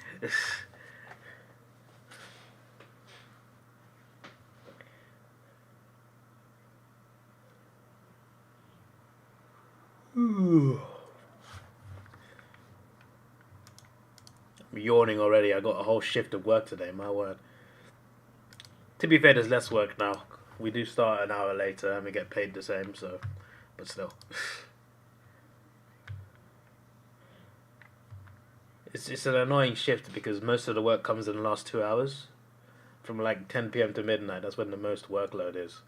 I'm yawning already. I got a whole shift of work today, my word. To be fair, there's less work now. We do start an hour later and we get paid the same, so, but still. It's an annoying shift because most of the work comes in the last 2 hours. from like 10 p.m. to midnight. That's when the most workload is.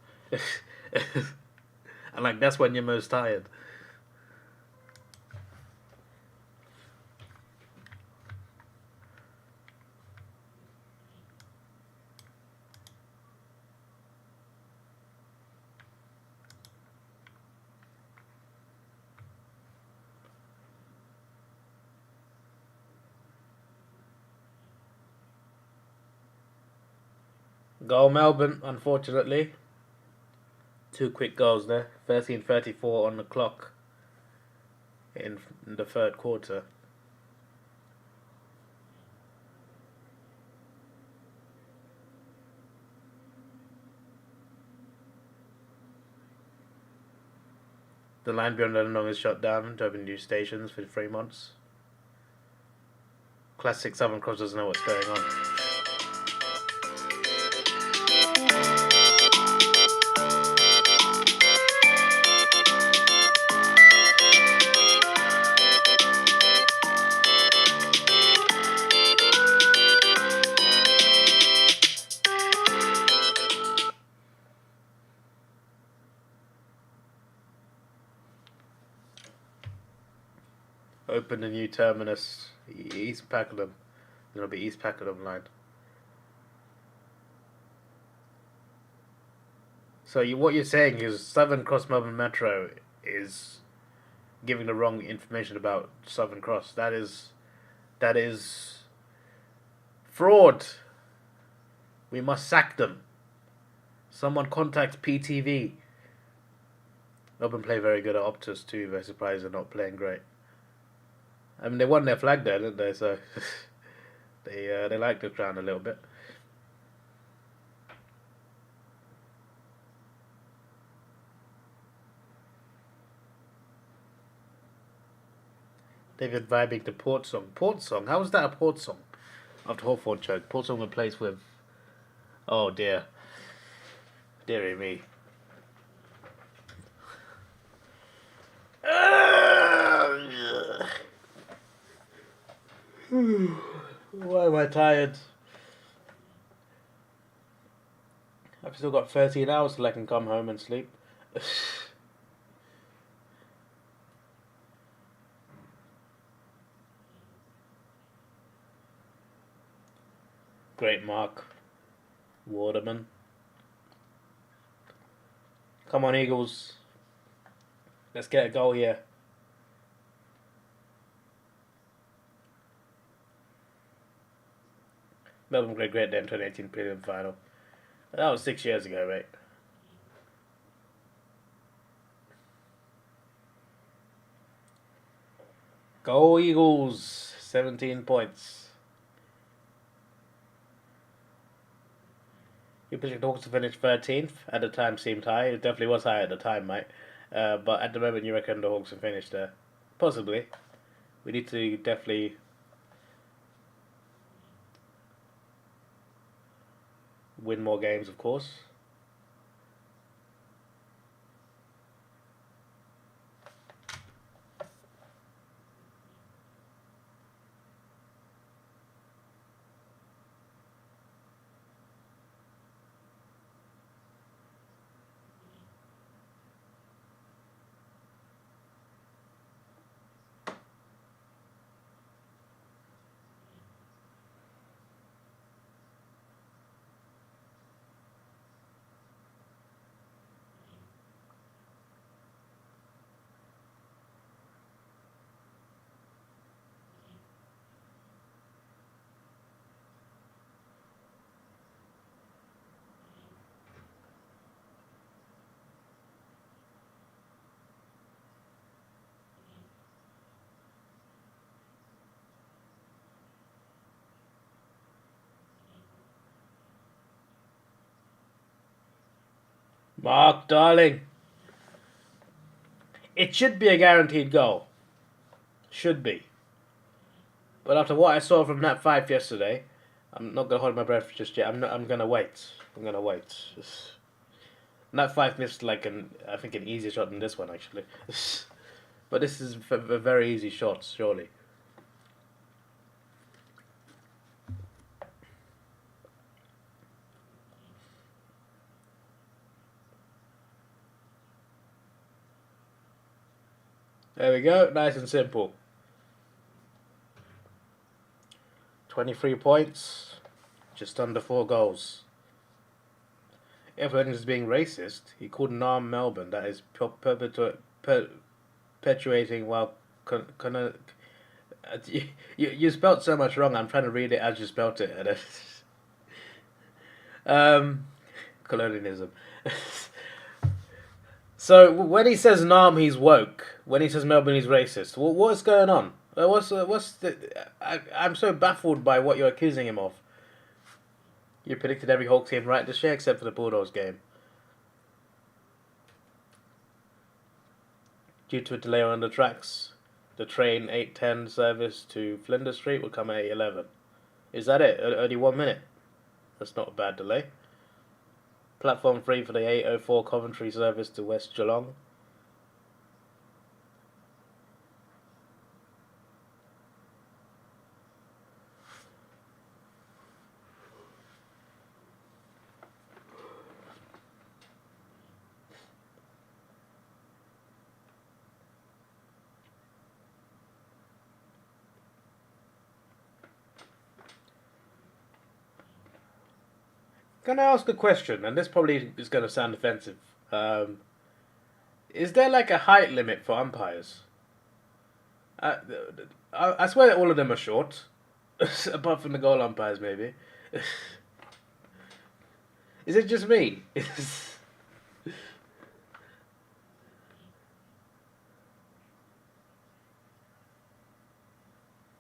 And like that's when you're most tired. Goal Melbourne, unfortunately. 2 quick goals there. 13:34 on the clock in the third quarter. The line beyond Dandenong is shut down to open new stations for 3 months. Classic Southern Cross doesn't know what's going on. Open the new terminus, East Pakenham. It'll be East Pakenham line. So what you're saying is Southern Cross Melbourne Metro is giving the wrong information about Southern Cross. That is fraud. We must sack them. Someone contact PTV. Melbourne play very good at Optus too. Very surprised they're not playing great. I mean, they won their flag there, didn't they? So they like the crown a little bit. David vibing to Port Song. Port Song? How was that a Port Song? After Hawthorne choke. Port Song replaced with... Oh dear. Dearie me. Why am I tired? I've still got 13 hours till I can come home and sleep. Great mark. Waterman. Come on, Eagles. Let's get a goal here. Melbourne played great there in 2018 prelim final. That was 6 years ago, right? Go Eagles! 17 points. You predicted the Hawks to finish 13th. At the time seemed high. It definitely was high at the time, mate. But at the moment you reckon the Hawks will finish there? Possibly. We need to definitely... win more games, of course. Mark, darling. It should be a guaranteed goal. Should be. But after what I saw from Nat 5 yesterday, I'm not going to hold my breath just yet. I'm going to wait. I'm going to wait. Nat 5 missed I think an easier shot than this one, actually. But this is a very easy shot, surely. There we go. Nice and simple. 23 points. Just under 4 goals. Everyone is being racist. He called Nam Melbourne. That is perpetuating while... You spelt so much wrong. I'm trying to read it as you spelt it. Colonialism. So when he says Nam, he's woke. When he says Melbourne, he's racist. What's going on? I'm so baffled by what you're accusing him of. You predicted every Hawks game right this year except for the Bulldogs game. Due to a delay on the tracks, the train 8:10 service to Flinders Street will come at 8:11. Is that it? Only 1 minute? That's not a bad delay. Platform 3 for the 8:04 Coventry service to West Geelong. Can I ask a question? And this probably is going to sound offensive. Is there like a height limit for umpires? I swear that all of them are short. Apart from the goal umpires, maybe. Is it just me?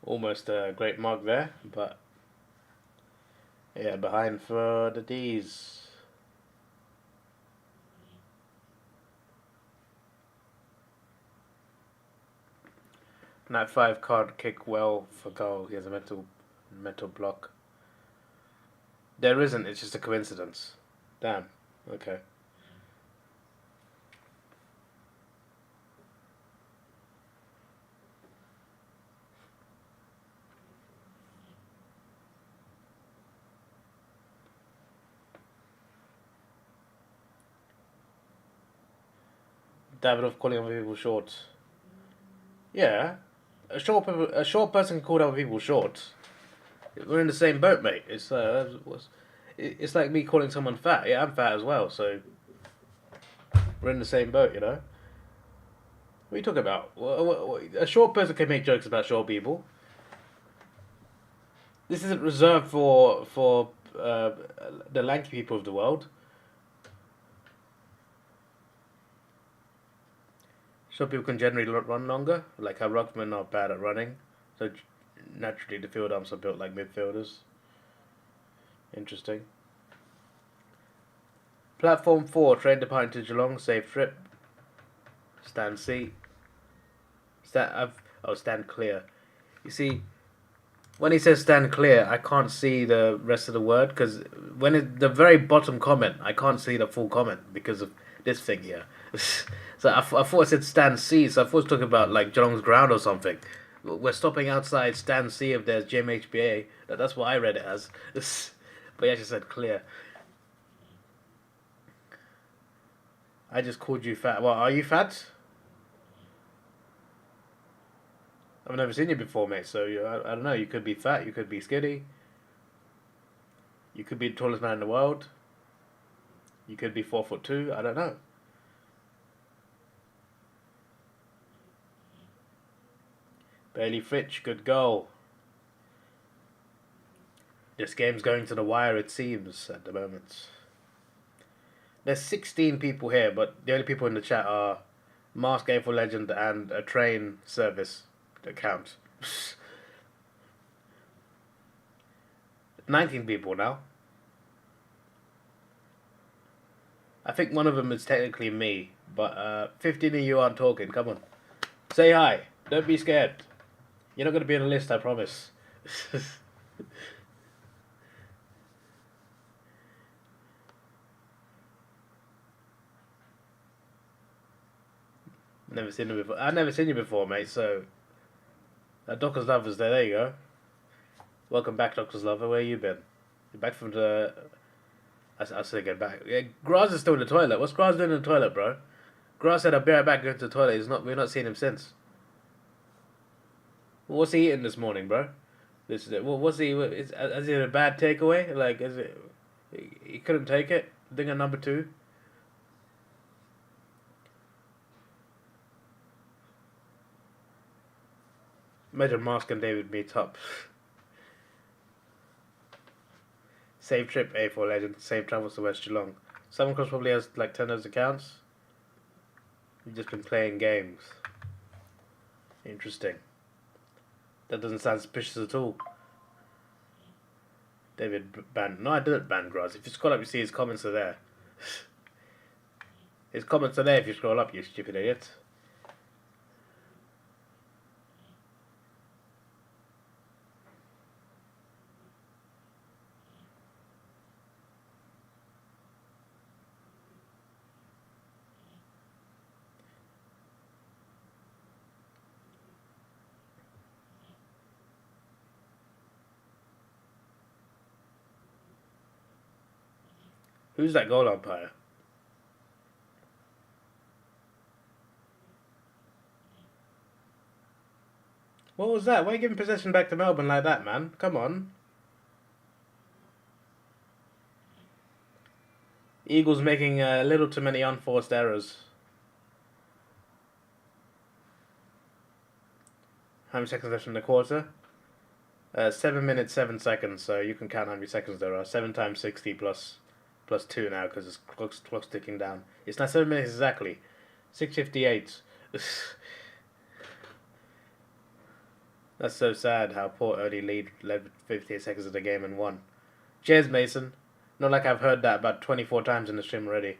Almost a great mark there, but... yeah, behind for the D's. Night 5 card kick well for goal. He has a mental block. There isn't, it's just a coincidence. Damn. Okay. Davidoff calling other people short. Yeah, a short person can call other people short. We're in the same boat, mate. It's like me calling someone fat. Yeah, I'm fat as well, so we're in the same boat, you know. What are you talking about? A short person can make jokes about short people. This isn't reserved for the lanky people of the world. Some people can generally run longer, like how ruckmen are bad at running, so naturally the field arms are built like midfielders. Interesting. Platform 4, train departing to Geelong, safe trip. Stand seat. Stand clear. You see, when he says stand clear, I can't see the rest of the word, because the very bottom comment, I can't see the full comment because of this thing here. So I thought it said stand C, so I thought it was talking about like Geelong's ground or something. We're stopping outside stand C if there's GMHBA. That's what I read it as. But he actually said clear. I just called you fat. Well, are you fat? I've never seen you before, mate, so I don't know. You could be fat, you could be skinny. You could be the tallest man in the world. You could be 4'2", I don't know. Bailey Fitch, good goal. This game's going to the wire, it seems, at the moment. There's 16 people here, but the only people in the chat are Mask A4 Legend and a train service that count. 19 people now. I think one of them is technically me, but 15 of you aren't talking. Come on. Say hi. Don't be scared. You're not going to be on the list, I promise. Never seen you before. I've never seen you before, mate, so... Doctor's Lover's there. There you go. Welcome back, Doctor's Lover. Where you been? You're back from the... I'll say get back. Yeah, Graz is still in the toilet. What's Graz doing in the toilet, bro? Graz said I'll be right back going to the toilet. We're not seeing him since. What's he eating this morning, bro? This is it. What's he? Is it a bad takeaway? Like, is it? He couldn't take it. Dinger number two. Imagine Mask and David meet up. Save trip, A4 legend. Save travels to West Geelong. Someone Cross probably has like 10 of those accounts. You've just been playing games. Interesting. That doesn't sound suspicious at all. David banned. No, I didn't ban Graz. If you scroll up, you see his comments are there. His comments are there if you scroll up, you stupid idiot. Who's that goal umpire? What was that? Why are you giving possession back to Melbourne like that, man? Come on. Eagles making a little too many unforced errors. How many seconds left in the quarter? 7 minutes, 7 seconds, so you can count how many seconds there are. 7 times 60 plus 2 now, because it's clock's ticking down. It's now 7 minutes exactly. 6:58. That's so sad how Port only led 58 seconds of the game and won. Cheers, Mason. Not like I've heard that about 24 times in the stream already.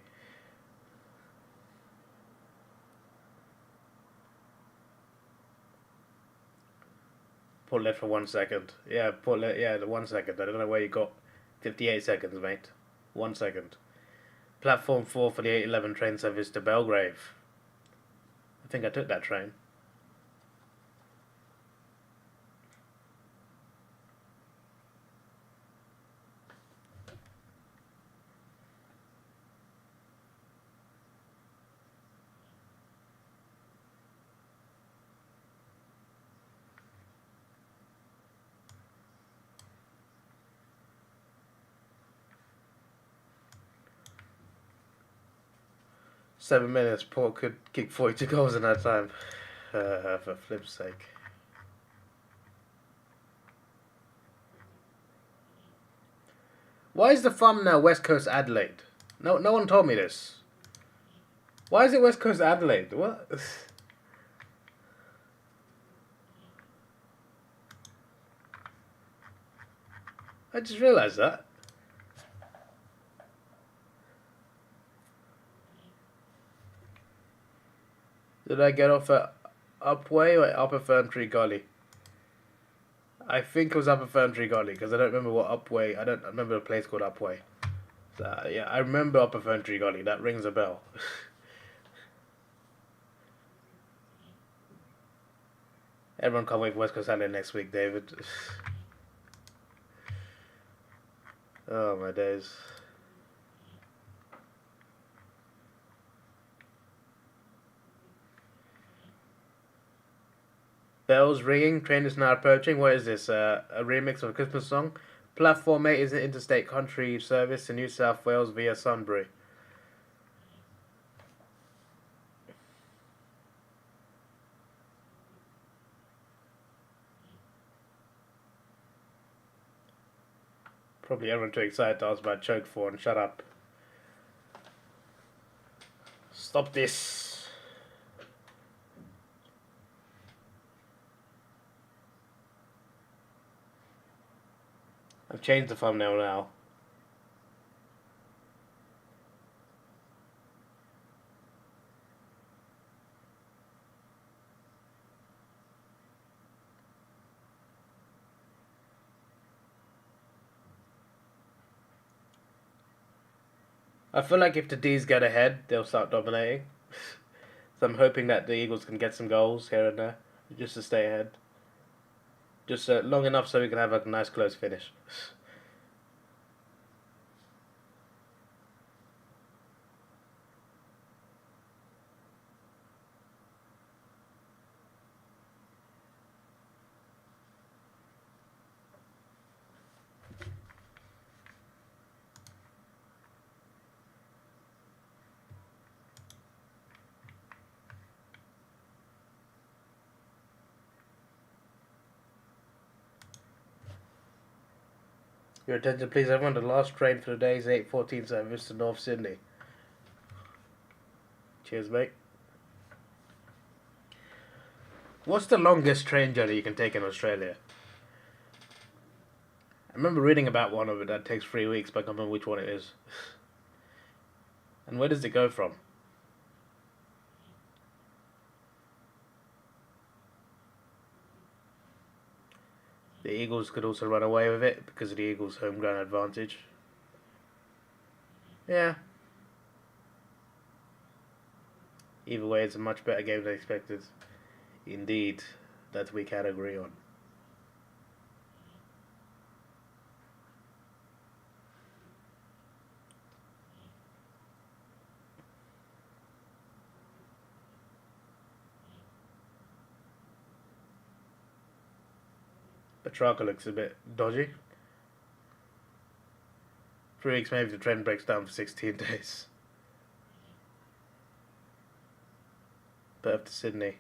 Port led for 1 second. Yeah, Port led, yeah, the 1 second. I don't know where you got 58 seconds, mate. 1 second. Platform 4 for the 811 train service to Belgrave. I think I took that train. Seven minutes, Port could kick 42 goals in that time. For flip's sake. Why is the thumbnail West Coast Adelaide? No one told me this. Why is it West Coast Adelaide? What? I just realised that. Did I get off at Upway or Upper Ferntree Gully? I think it was Upper Ferntree Gully because I don't remember what Upway. I don't remember a place called Upway. So, yeah, I remember Upper Ferntree Gully. That rings a bell. Everyone can't wait for West Coast Saturday next week, David. Oh my days. Bells ringing, train is now approaching. What is this? A remix of a Christmas song? Platform 8 is an interstate country service to New South Wales via Sunbury. Probably everyone too excited to ask about choke for and shut up. Stop this. I've changed the thumbnail now. I feel like if the D's get ahead, they'll start dominating. So I'm hoping that the Eagles can get some goals here and there, just to stay ahead. Just long enough so we can have a nice close finish. Your attention, please, everyone. The last train for the day is 8:14 service to North Sydney. Cheers, mate. What's the longest train journey you can take in Australia? I remember reading about one of it that takes 3 weeks, but I can't remember which one it is. And where does it go from? The Eagles could also run away with it because of the Eagles' home ground advantage. Yeah. Either way, it's a much better game than expected. Indeed, that we can agree on. Petrarca looks a bit dodgy. 3 weeks, maybe the trend breaks down for 16 days. Perth to Sydney.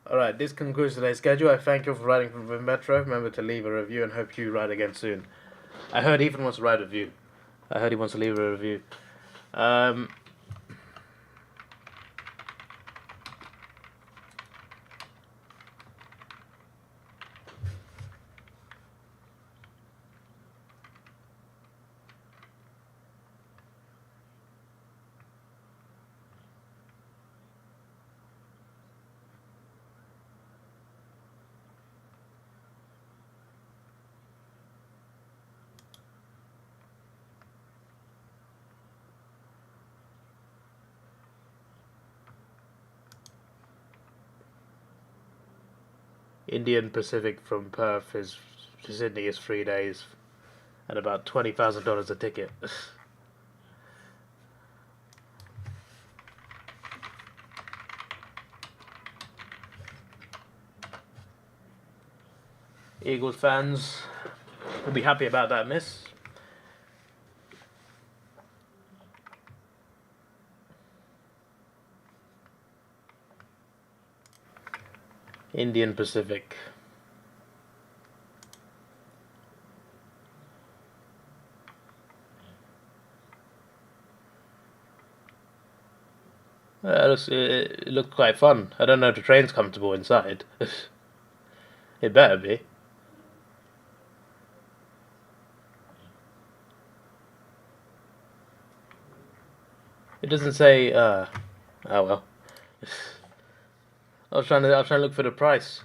Alright, this concludes today's schedule. I thank you for riding from the Metro. Remember to leave a review and hope you ride again soon. I heard Ethan wants to ride a review. I heard he wants to leave a review. Indian Pacific from Perth to Sydney is 3 days and about $20,000 a ticket. Eagles fans will be happy about that miss. Indian Pacific. It looked quite fun. I don't know if the train's comfortable inside. It better be. It doesn't say. Oh well. I was trying to look for the price.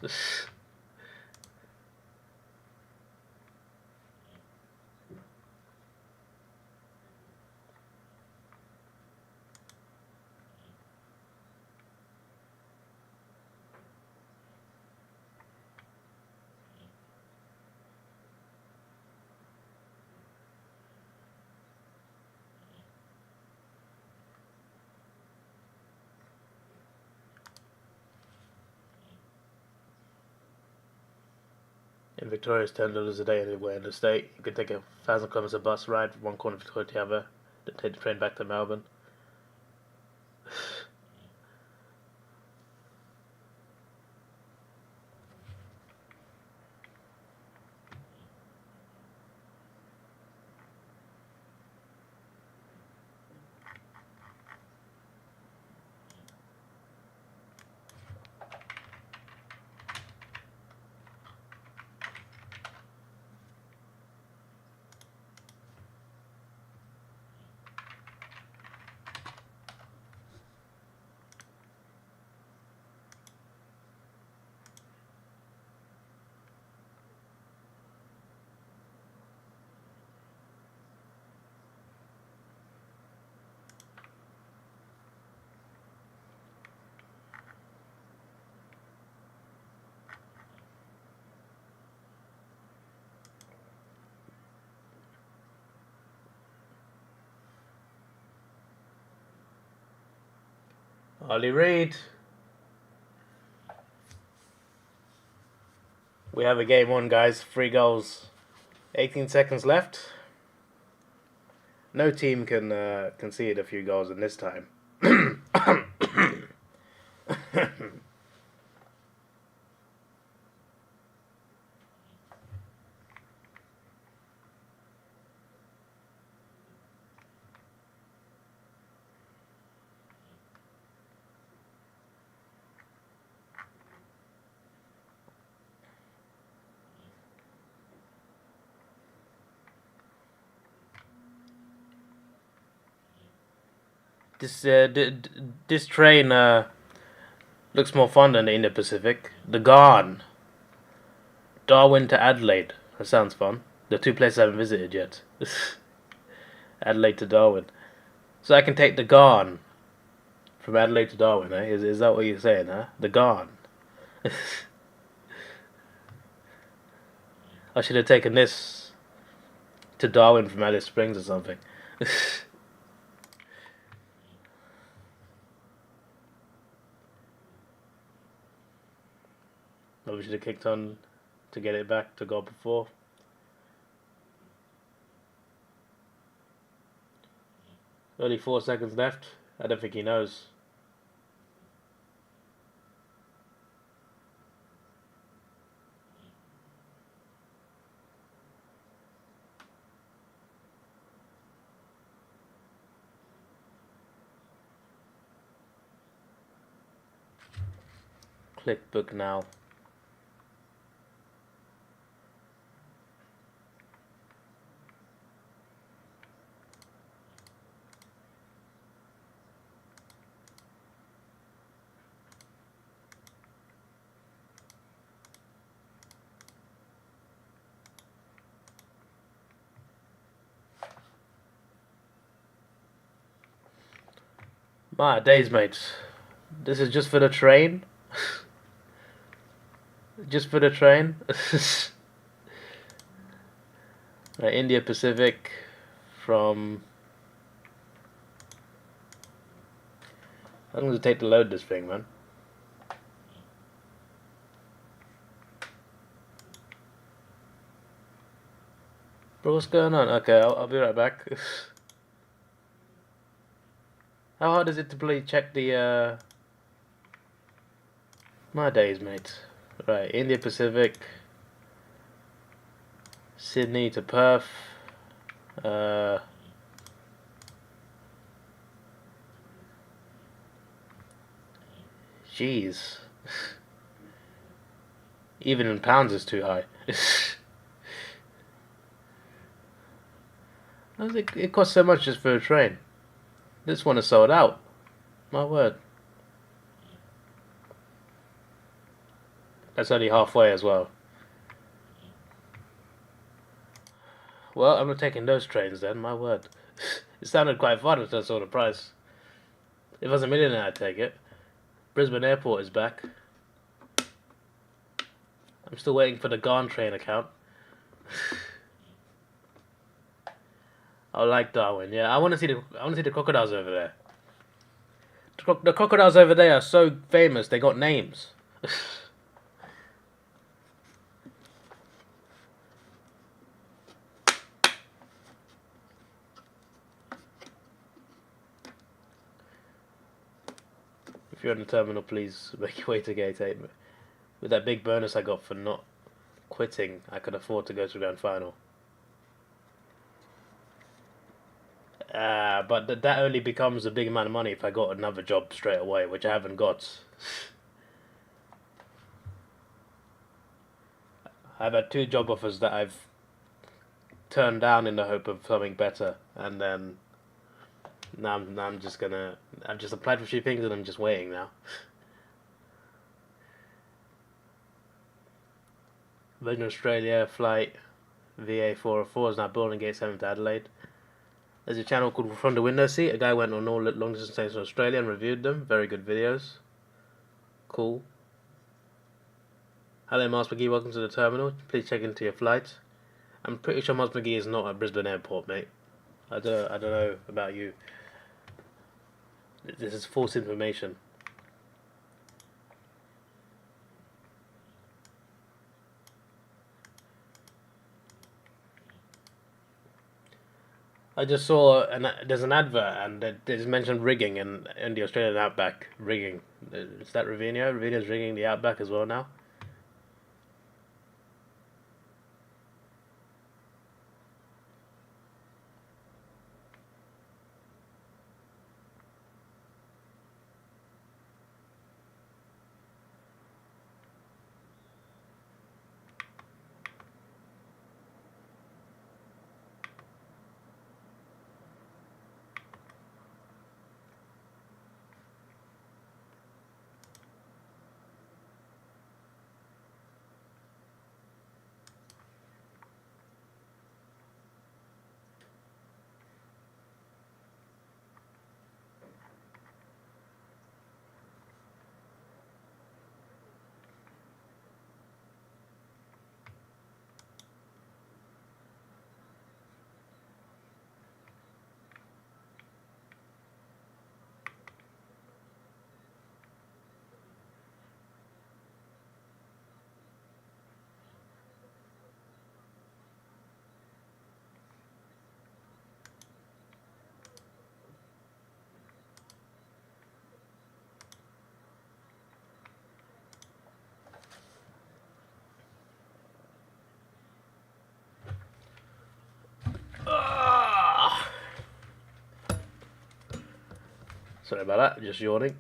In Victoria, it's $10 a day anywhere in the state. You can take 1,000 kilometers bus ride from one corner of Victoria to the other, then take the train back to Melbourne. Ollie Reid. We have a game on, guys. 3 goals. 18 seconds left. No team can concede a few goals in this time. This train looks more fun than the Indo Pacific. The Gone, Darwin to Adelaide. That sounds fun. The two places I haven't visited yet. Adelaide to Darwin. So I can take the Gone from Adelaide to Darwin, eh? Is that what you're saying, huh? The Gone. I should have taken this to Darwin from Alice Springs or something. Maybe we should have kicked on to get it back to God before. Only 4 seconds left. I don't think he knows. Click book now. My days, mates. This is just for the train. Just for the train. Right, India Pacific from. How long does it take to load this thing, man? Bro, what's going on? Okay, I'll be right back. How hard is it to play check the my days, mate. Right, India Pacific, Sydney to Perth, jeez. Even in pounds is too high. It costs so much just for a train. This one is sold out. My word. That's only halfway as well. Well, I'm not taking those trains then, my word. It sounded quite fun at that sort of price. If I was a millionaire, I'd take it. Brisbane Airport is back. I'm still waiting for the Gone train account. I like Darwin. Yeah, I want to see the crocodiles over there. The crocodiles over there are so famous. They got names. If you're in the terminal, please make your way to gate 8. With that big bonus I got for not quitting, I could afford to go to the grand final. But that only becomes a big amount of money if I got another job straight away, which I haven't got. I've had 2 job offers that I've turned down in the hope of something better, and then now I'm just gonna. I've just applied for a few things and I'm just waiting now. Virgin Australia flight VA404 is now boarding gate 7 to Adelaide. There's a channel called From the Window Seat. A guy went on all long distance stays in Australia and reviewed them. Very good videos. Cool. Hello, Mars McGee. Welcome to the terminal. Please check into your flight. I'm pretty sure Mars McGee is not at Brisbane Airport, mate. I don't know about you. This is false information. I just saw there's an advert and there's mentioned rigging in the Australian outback. Rigging. Is that Ravino? Ravino's rigging the outback as well now. Sorry about that, just yawning.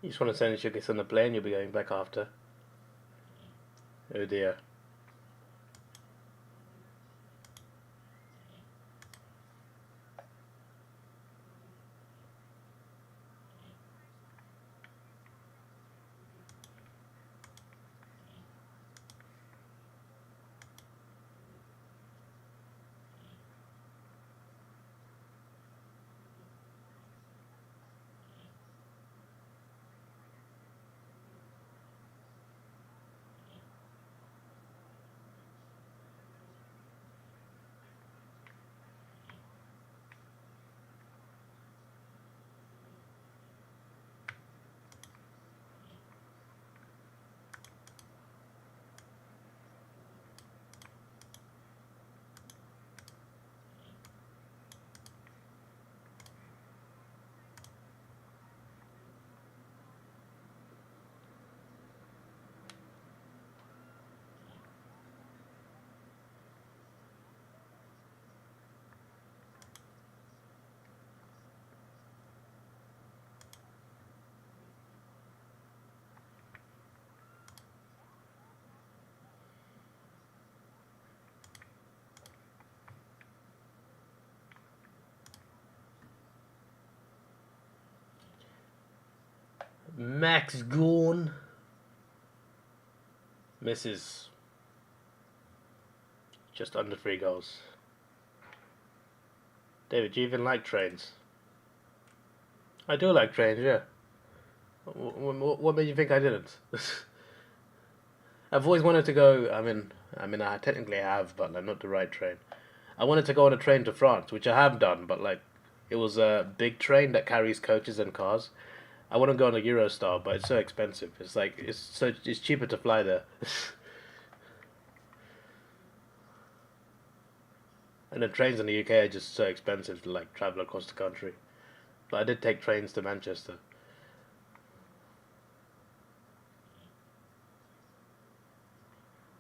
You just want to send your kids on the plane, you'll be going back after. Oh dear. Max Gorn misses. Just under 3 goals. David, do you even like trains? I do like trains, yeah. What made you think I didn't? I've always wanted to go. I technically have, but like not the right train. I wanted to go on a train to France, which I have done, but like it was a big train that carries coaches and cars. I want to go on a Eurostar, but it's so expensive. It's cheaper to fly there. And the trains in the UK are just so expensive to like travel across the country. But I did take trains to Manchester.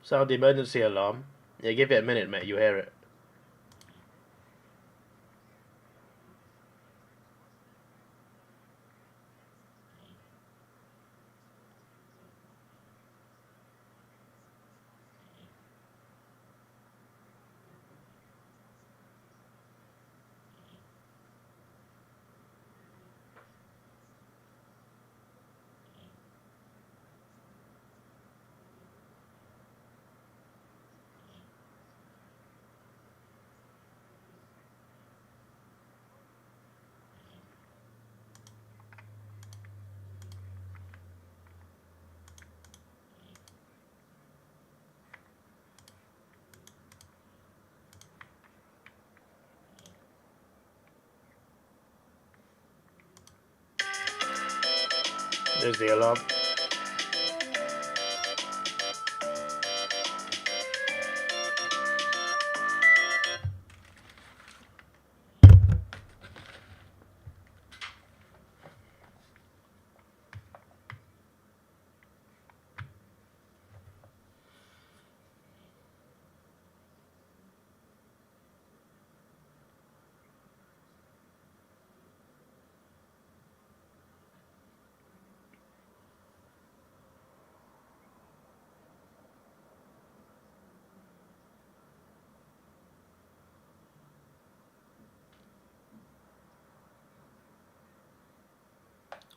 Sound the emergency alarm. Yeah, give it a minute, mate. You hear it. There's the alarm.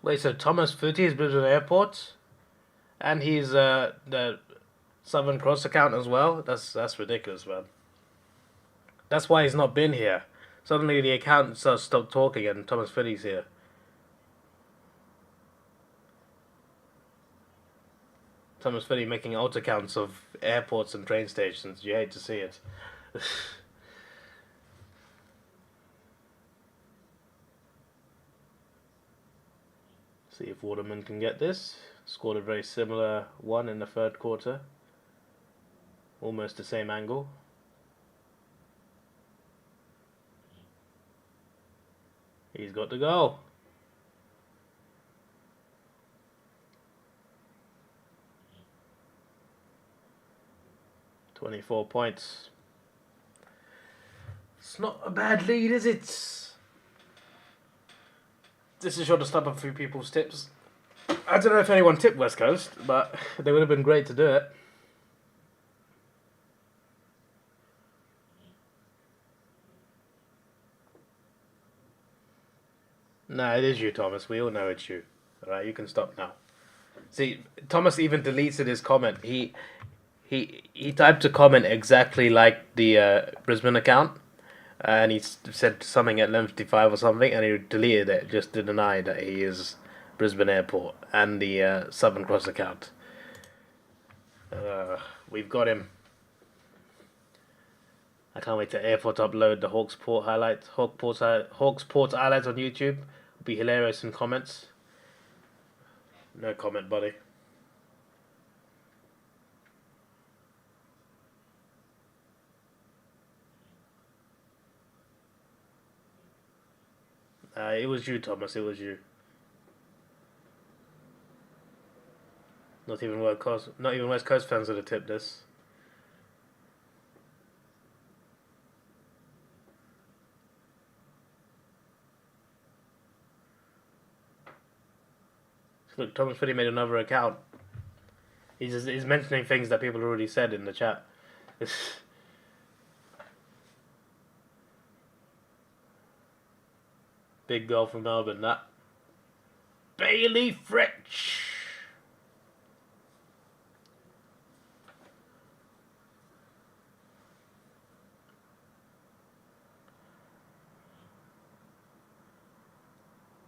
Wait, so Thomas Footy is built an airport, and he's the Southern Cross account as well. That's ridiculous, man. That's why he's not been here. Suddenly the account stopped talking and Thomas Finney's here. Thomas Finney making alt accounts of airports and train stations. You hate to see it. See if Waterman can get this. Scored a very similar one in the third quarter. Almost the same angle. He's got the goal. "24 points. It's not a bad lead, is it? This is sure to stop a few people's tips. I don't know if anyone tipped West Coast, but they would have been great to do it. No, it is you, Thomas. We all know it's you. Alright, you can stop now. See, Thomas even deleted his comment. He typed a comment exactly like the Brisbane account, and he said something at length 55 or something, and he deleted it just to deny that he is Brisbane Airport and the Southern Cross account. We've got him. I can't wait to airport upload the Hawksport highlights. Hawksport highlights on YouTube. Will be hilarious in comments. No comment, buddy. It was you, Thomas. It was you. Not even West Coast fans would have tipped this. Look, Thomas Finney made another account. He's mentioning things that people already said in the chat. Big goal from Melbourne, that. Bailey French.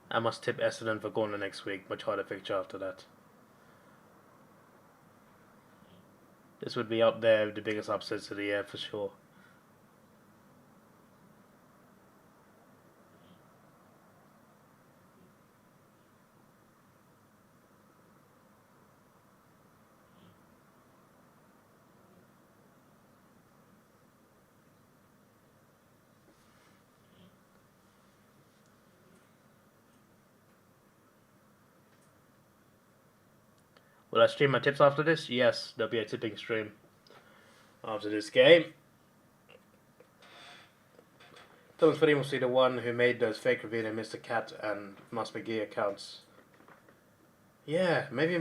I must tip Essendon for corner next week. Much harder fixture after that. This would be up there with the biggest upsets of the year for sure. Will I stream my tips after this? Yes, there'll be a tipping stream after this game. Thomas Finney must be the one who made those fake revealing Mr. Cat and Mas McGee accounts. Yeah, maybe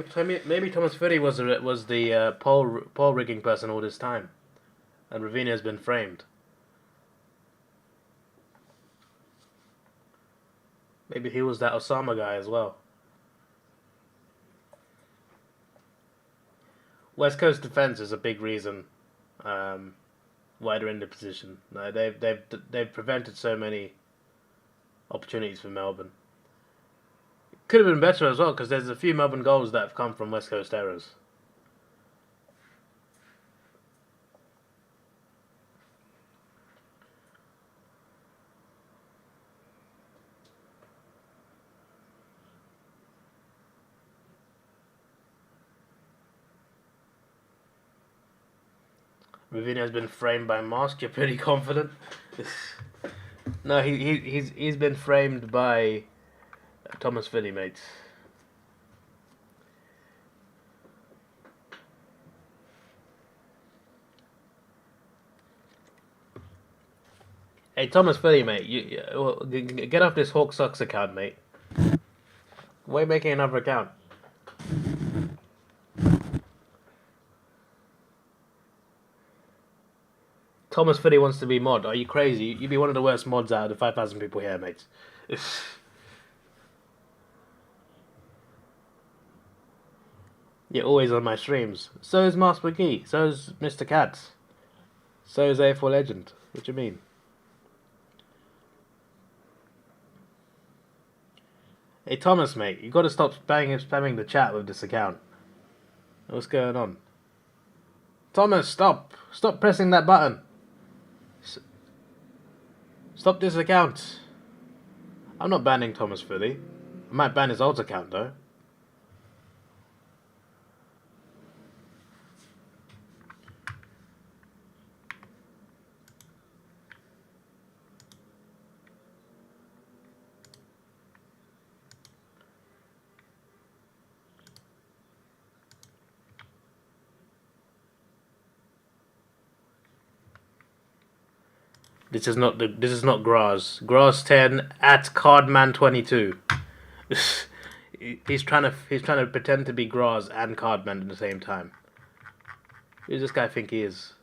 Thomas Finney was the pole rigging person all this time, and Ravina has been framed. Maybe he was that Osama guy as well. West Coast defense is a big reason why they're in the position. No, they've prevented so many opportunities for Melbourne. Could have been better as well, because there's a few Melbourne goals that have come from West Coast errors. Ravina has been framed by Mask. You're pretty confident. No, he's been framed by Thomas Finney, mate. Hey, Thomas Finney, mate. You get off this Hawk Sucks account, mate. Why are you making another account? Thomas Finney wants to be mod. Are you crazy? You'd be one of the worst mods out of the 5,000 people here, mate. You're always on my streams. So is Mars McGee. So is Mr. Katz. So is AFL Legend. What do you mean? Hey Thomas, mate, you got to stop spamming the chat with this account. What's going on? Thomas, stop! Stop pressing that button. Stop this account. I'm not banning Thomas fully. I might ban his old account though. This is not Graz. Graz 10 at Cardman22. he's trying to pretend to be Graz and Cardman at the same time. Who does this guy think he is?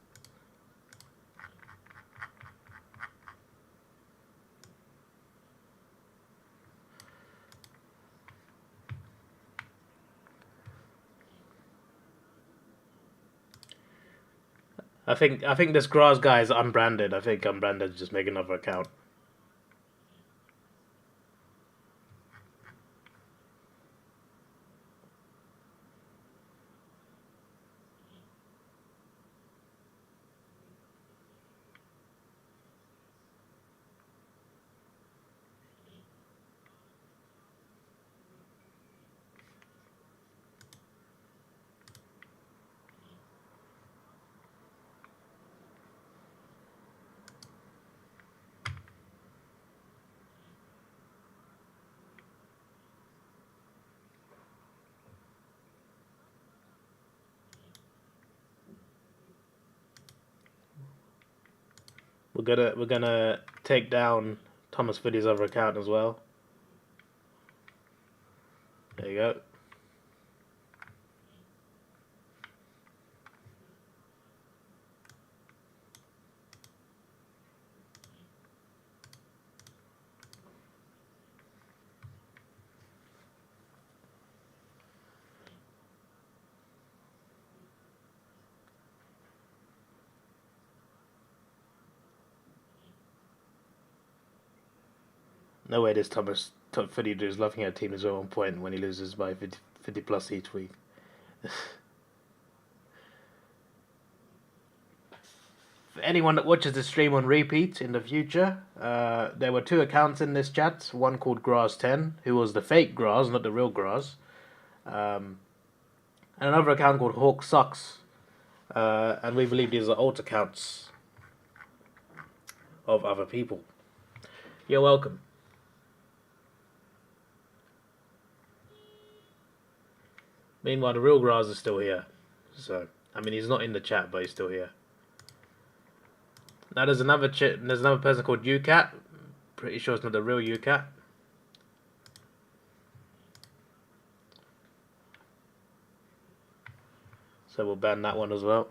I think this Graz guy is unbranded. I think unbranded just make another account. We're gonna take down Thomas Fiddy's other account as well. There you go. No way this Thomas Fiddy dude is laughing at team as well 1 point when he loses by 50 plus each week. For anyone that watches the stream on repeat in the future, there were 2 accounts in this chat. One called Graz10, who was the fake Graz, not the real Graz. And another account called Hawk Sucks. And we believe these are alt accounts of other people. You're welcome. Meanwhile, the real Graz is still here. So, I mean, he's not in the chat, but he's still here. Now, there's another person called UCat. Pretty sure it's not the real UCat. So we'll ban that one as well.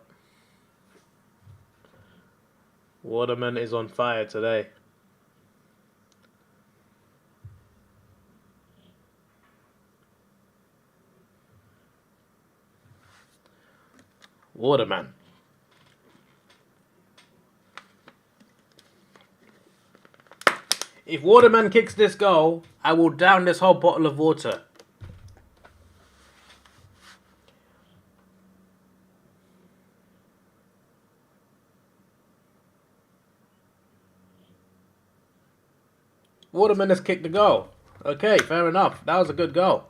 Waterman is on fire today. Waterman. If Waterman kicks this goal, I will down this whole bottle of water. Waterman has kicked the goal. Okay, fair enough. That was a good goal.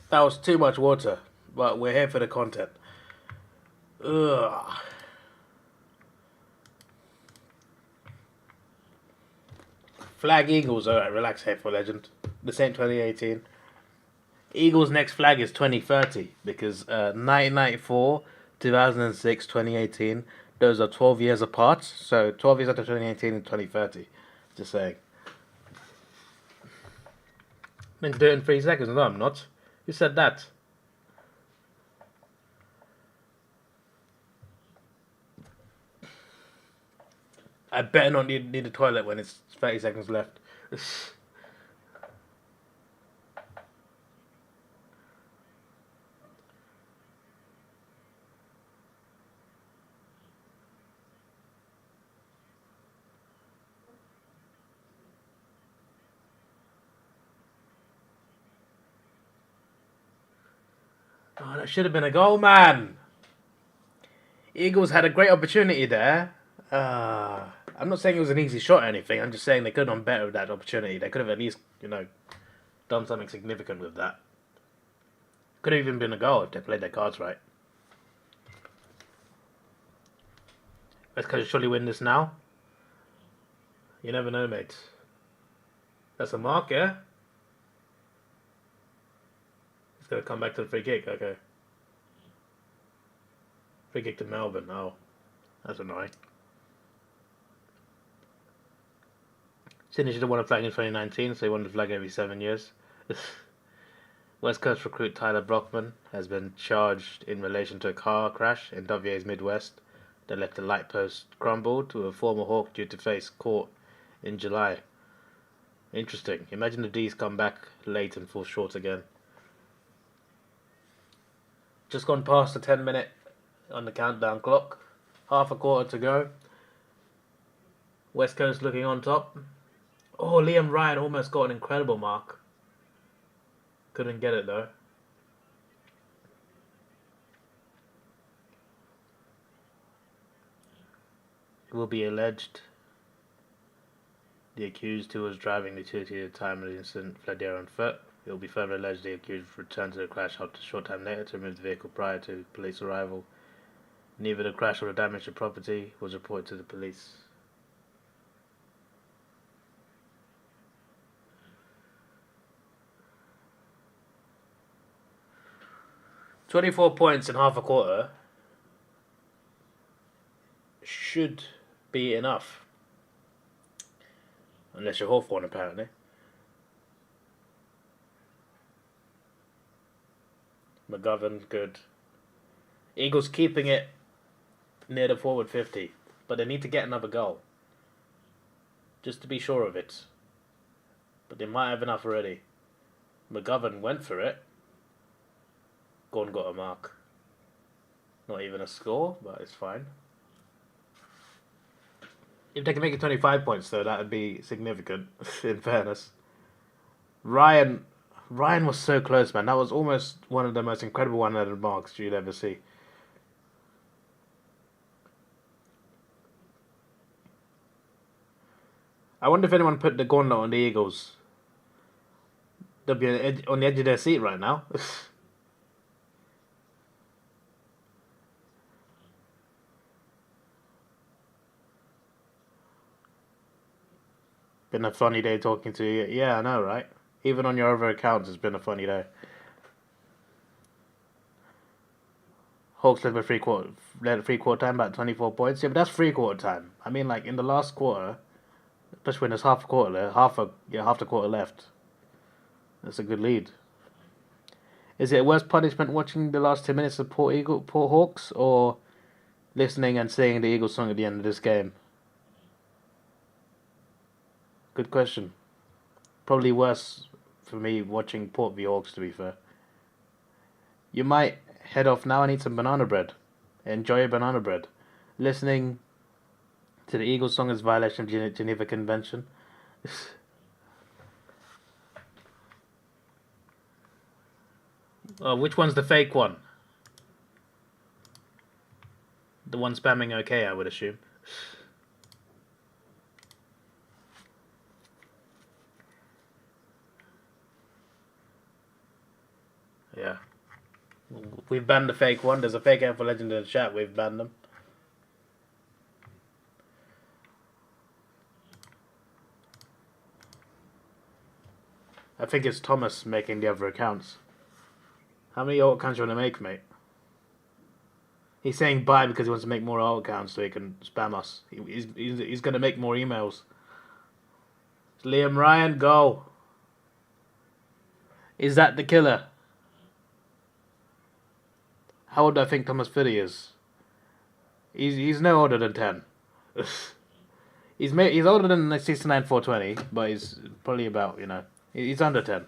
That was too much water, but we're here for the content. Ugh. Flag Eagles, alright, relax here for Legend. This ain't 2018. Eagles' next flag is 2030 because 1994, 2006, 2018, those are 12 years apart. So 12 years after 2018 and 2030. Just saying. meant to do it in 3 seconds. No, I'm not. Who said that? I better not need a toilet when it's 30 seconds left. Oh, that should have been a goal, man. Eagles had a great opportunity there. I'm not saying it was an easy shot or anything. I'm just saying they could have done better with that opportunity. They could have at least, done something significant with that. Could have even been a goal if they played their cards right. Let's surely win this now. You never know, mate. That's a mark, yeah? It's going to come back to the free kick, okay. Free kick to Melbourne, oh. That's annoying. Sydney should have won a flag in 2019, so they won the flag every 7 years. West Coast recruit Tyler Brockman has been charged in relation to a car crash in WA's Midwest that left a light post crumbled to a former Hawk due to face court in July. Interesting. Imagine the D's come back late and fall short again. Just gone past the 10-minute on the countdown clock. Half a quarter to go. West Coast looking on top. Oh, Liam Ryan almost got an incredible mark. Couldn't get it though. It will be alleged the accused who was driving the utility at the time of the incident fled there on foot. It will be further alleged the accused returned to the crash after a short time later to remove the vehicle prior to police arrival. Neither the crash or the damage to property was reported to the police. $24 points in half a quarter should be enough. Unless you're Hawthorn, apparently. McGovern, good. Eagles keeping it near the forward 50. But they need to get another goal. Just to be sure of it. But they might have enough already. McGovern went for it. Gordon got a mark. Not even a score, but it's fine. If they can make it 25 points, though, that would be significant, in fairness. Ryan was so close, man. That was almost one of the most incredible one-handed marks you'd ever see. I wonder if anyone put the gauntlet on the Eagles. They'll be on the edge of their seat right now. Been a funny day talking to you. Yeah, I know, right? Even on your other accounts, it's been a funny day. Hawks led free quarter time about 24 points. Yeah, but that's free quarter time. I mean, like in the last quarter, especially when there's half a quarter there, half the quarter left. That's a good lead. Is it a worse punishment watching the last 10 minutes of poor Hawks, or listening and singing the Eagles song at the end of this game? Good question. Probably worse for me watching Port v Hawks, to be fair. You might head off now and eat some banana bread. Enjoy your banana bread. Listening to the Eagles song is violation of Geneva Convention. Which one's the fake one? The one spamming okay, I would assume. Yeah. We've banned the fake one. There's a fake AFL legend in the chat. We've banned them. I think it's Thomas making the other accounts. How many alt accounts do you want to make, mate? He's saying bye because he wants to make more alt accounts so he can spam us. He's going to make more emails. Liam Ryan, go. Is that the killer? How old do I think Thomas Fiddy is? He's no older than 10. He's older than the 69 420, but he's probably about, you know, he's under 10.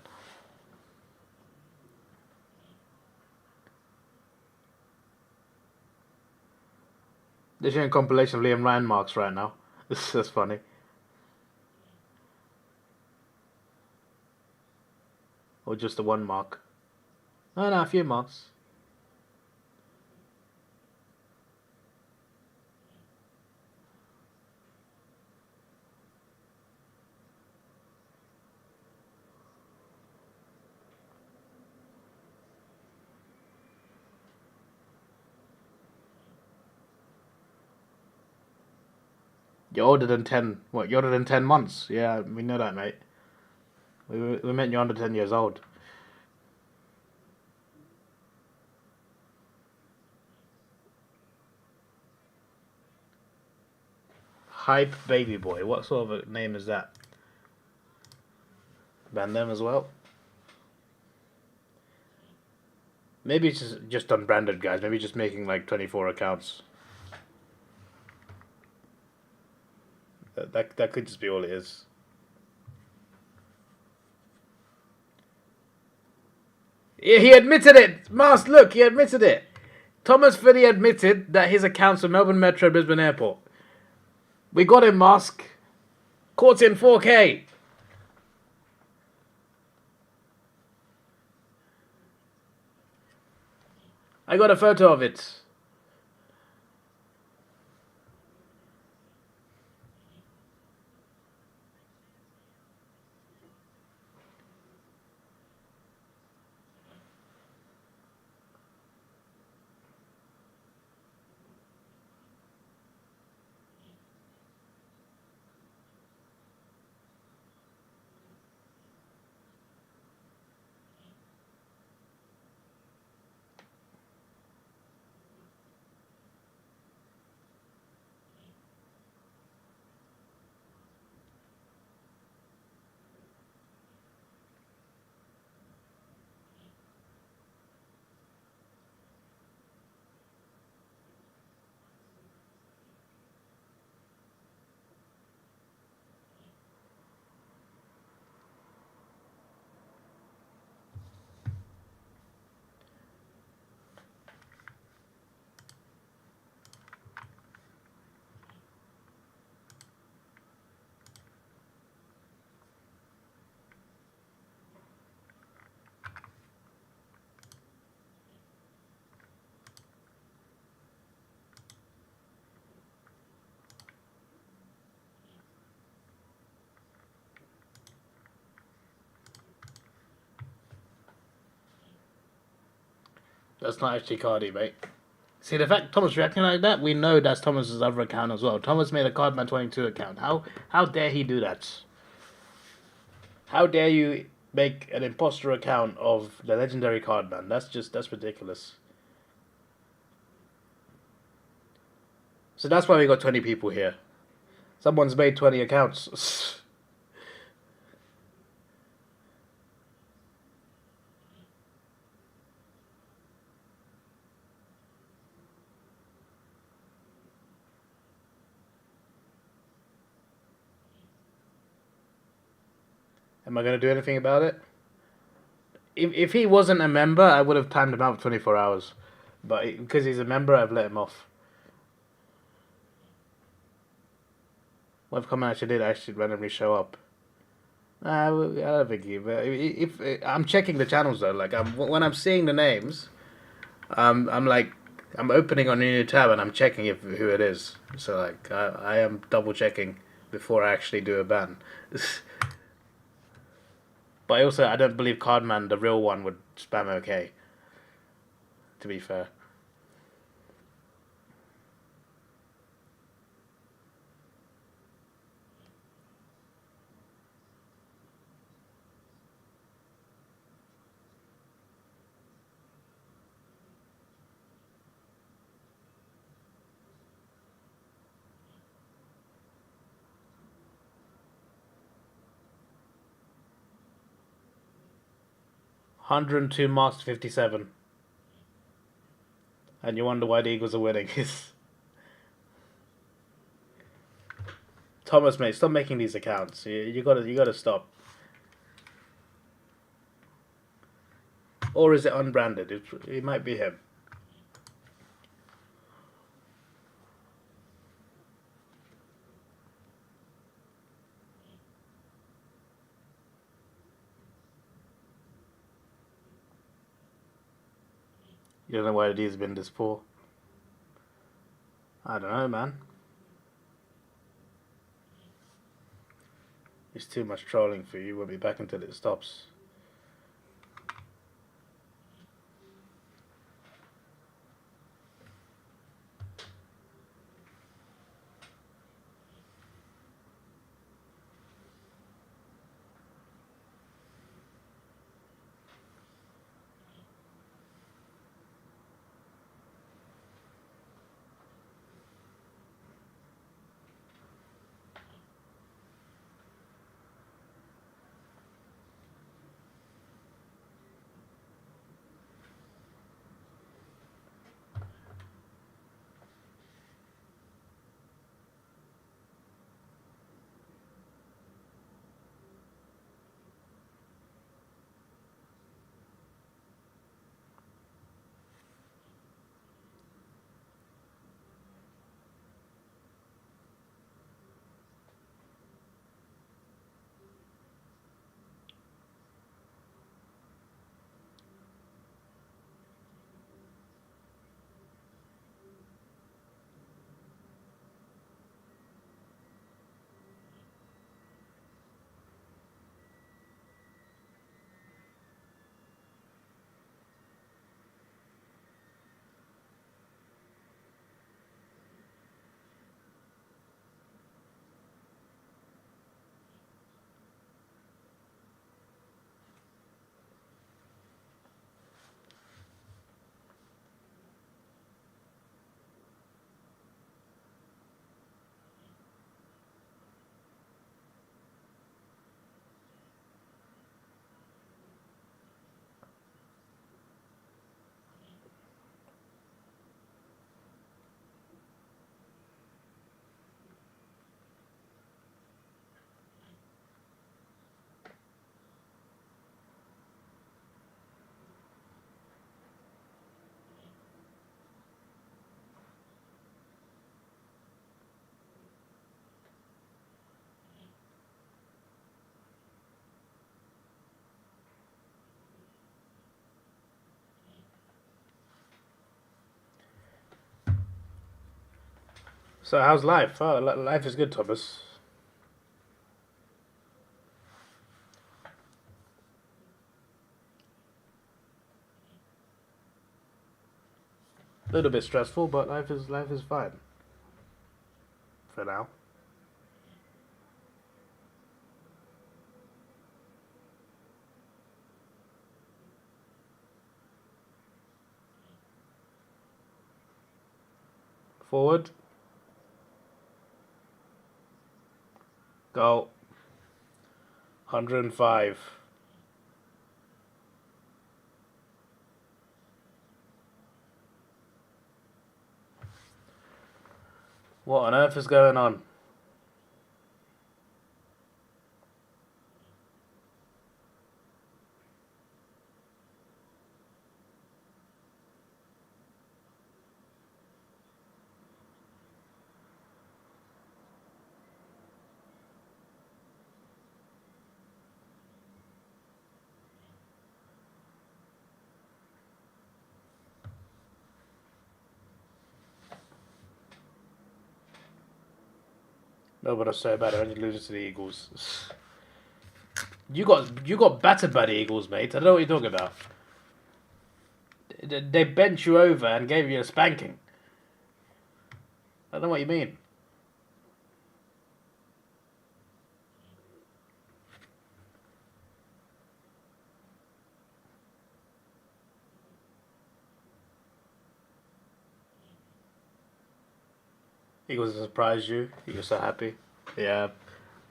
They're showing a compilation of Liam Ryan marks right now. That's funny. Or just the one mark. Oh no, a few marks. You're older than 10. What, you're older than 10 months? Yeah, we know that, mate. We meant you're under 10 years old. Hype Baby Boy. What sort of a name is that? Ban them as well? Maybe it's just unbranded, guys. Maybe just making like 24 accounts. That could just be all it is. He admitted it! Mars, look, he admitted it! Thomas Fiddy admitted that his accounts are Melbourne Metro, Brisbane Airport. We got him, Mask. Caught in 4K. I got a photo of it. That's not actually Cardi, mate. See, the fact Thomas reacting like that, we know that's Thomas's other account as well. Thomas made a Cardman22 account. How dare he do that? How dare you make an imposter account of the legendary Cardman? That's ridiculous. So that's why we got 20 people here. Someone's made 20 accounts. Am I going to do anything about it? If he wasn't a member, I would have timed him out for 24 hours. But because he's a member, I've let him off. What if Common actually did actually randomly show up? I don't think he. But if I'm checking the channels though, like when I'm seeing the names, I'm like I'm opening on a new tab and I'm checking who it is. So like I am double checking before I actually do a ban. But I don't believe Cardman, the real one, would spam OK. To be fair. 102 marks to 57. And you wonder why the Eagles are winning. Thomas, mate, stop making these accounts. You gotta stop. Or is it unbranded? It might be him. You don't know why these have been this poor? I don't know, man. It's too much trolling for you. We'll be back until it stops. So how's life? Oh, life is good, Thomas. A little bit stressful, but life is fine. For now. Forward. Go. 105. What on earth is going on? Melbourne are so bad, they're only losing to the Eagles. You got battered by the Eagles, mate. I don't know what you're talking about. They bent you over and gave you a spanking. I don't know what you mean. Eagles surprised you. You're so happy. Yeah,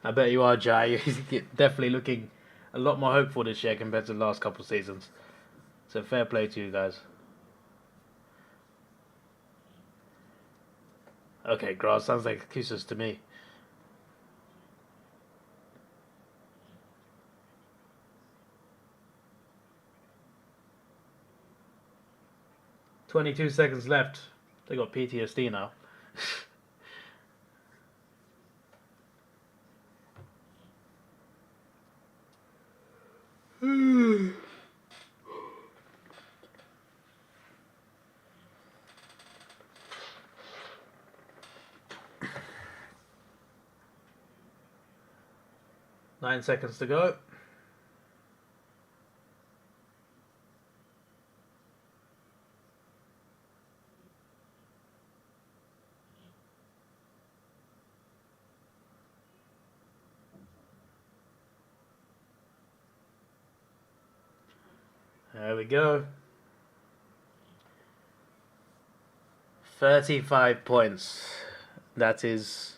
I bet you are, Jai. You're definitely looking a lot more hopeful this year compared to the last couple of seasons. So fair play to you guys. Okay, grass sounds like excuses to me. "22 seconds left." They got PTSD now. 9 seconds to go. There we go. 35 points. That is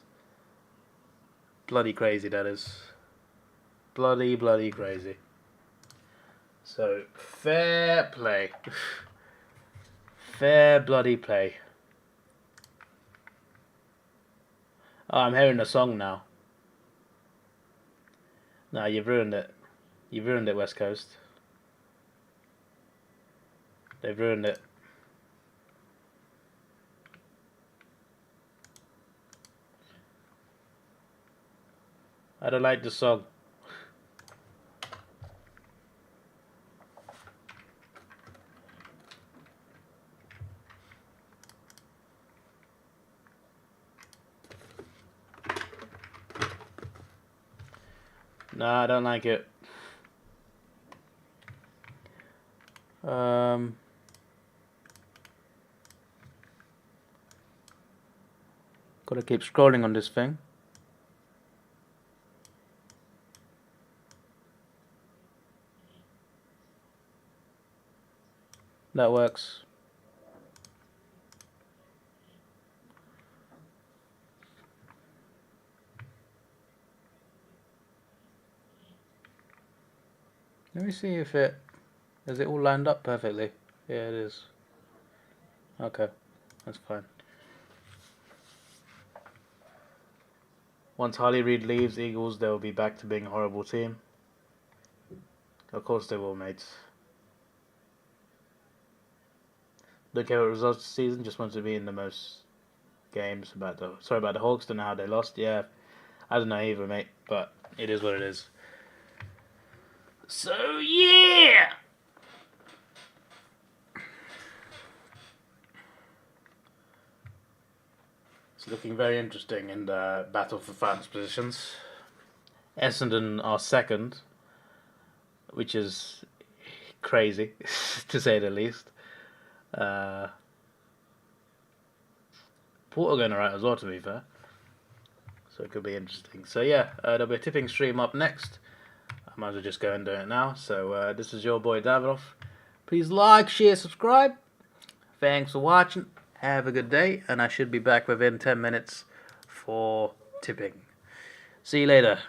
bloody crazy, that is. Bloody crazy. So, fair play. Fair bloody play. Oh, I'm hearing the song now. No, you've ruined it. You've ruined it, West Coast. They've ruined it. I don't like the song. No, I don't like it. Gotta keep scrolling on this thing. That works. Let me see if it... Is it all lined up perfectly? Yeah, it is. Okay, that's fine. Once Harley Reid leaves Eagles, they will be back to being a horrible team. Of course they will, mates. Don't care what results this season, just want to be in the most games. Sorry about the Hawks, don't know how they lost. Yeah, I don't know either, mate, but it is what it is. So, yeah! It's looking very interesting in the battle for France positions. Essendon are second, which is crazy, to say the least. Port are going alright as well, to be fair. So it could be interesting. So yeah, there'll be a tipping stream up next. I might as well just go and do it now. So this is your boy Davidoff. Please like, share, subscribe. Thanks for watching. Have a good day. And I should be back within 10 minutes for tipping. See you later.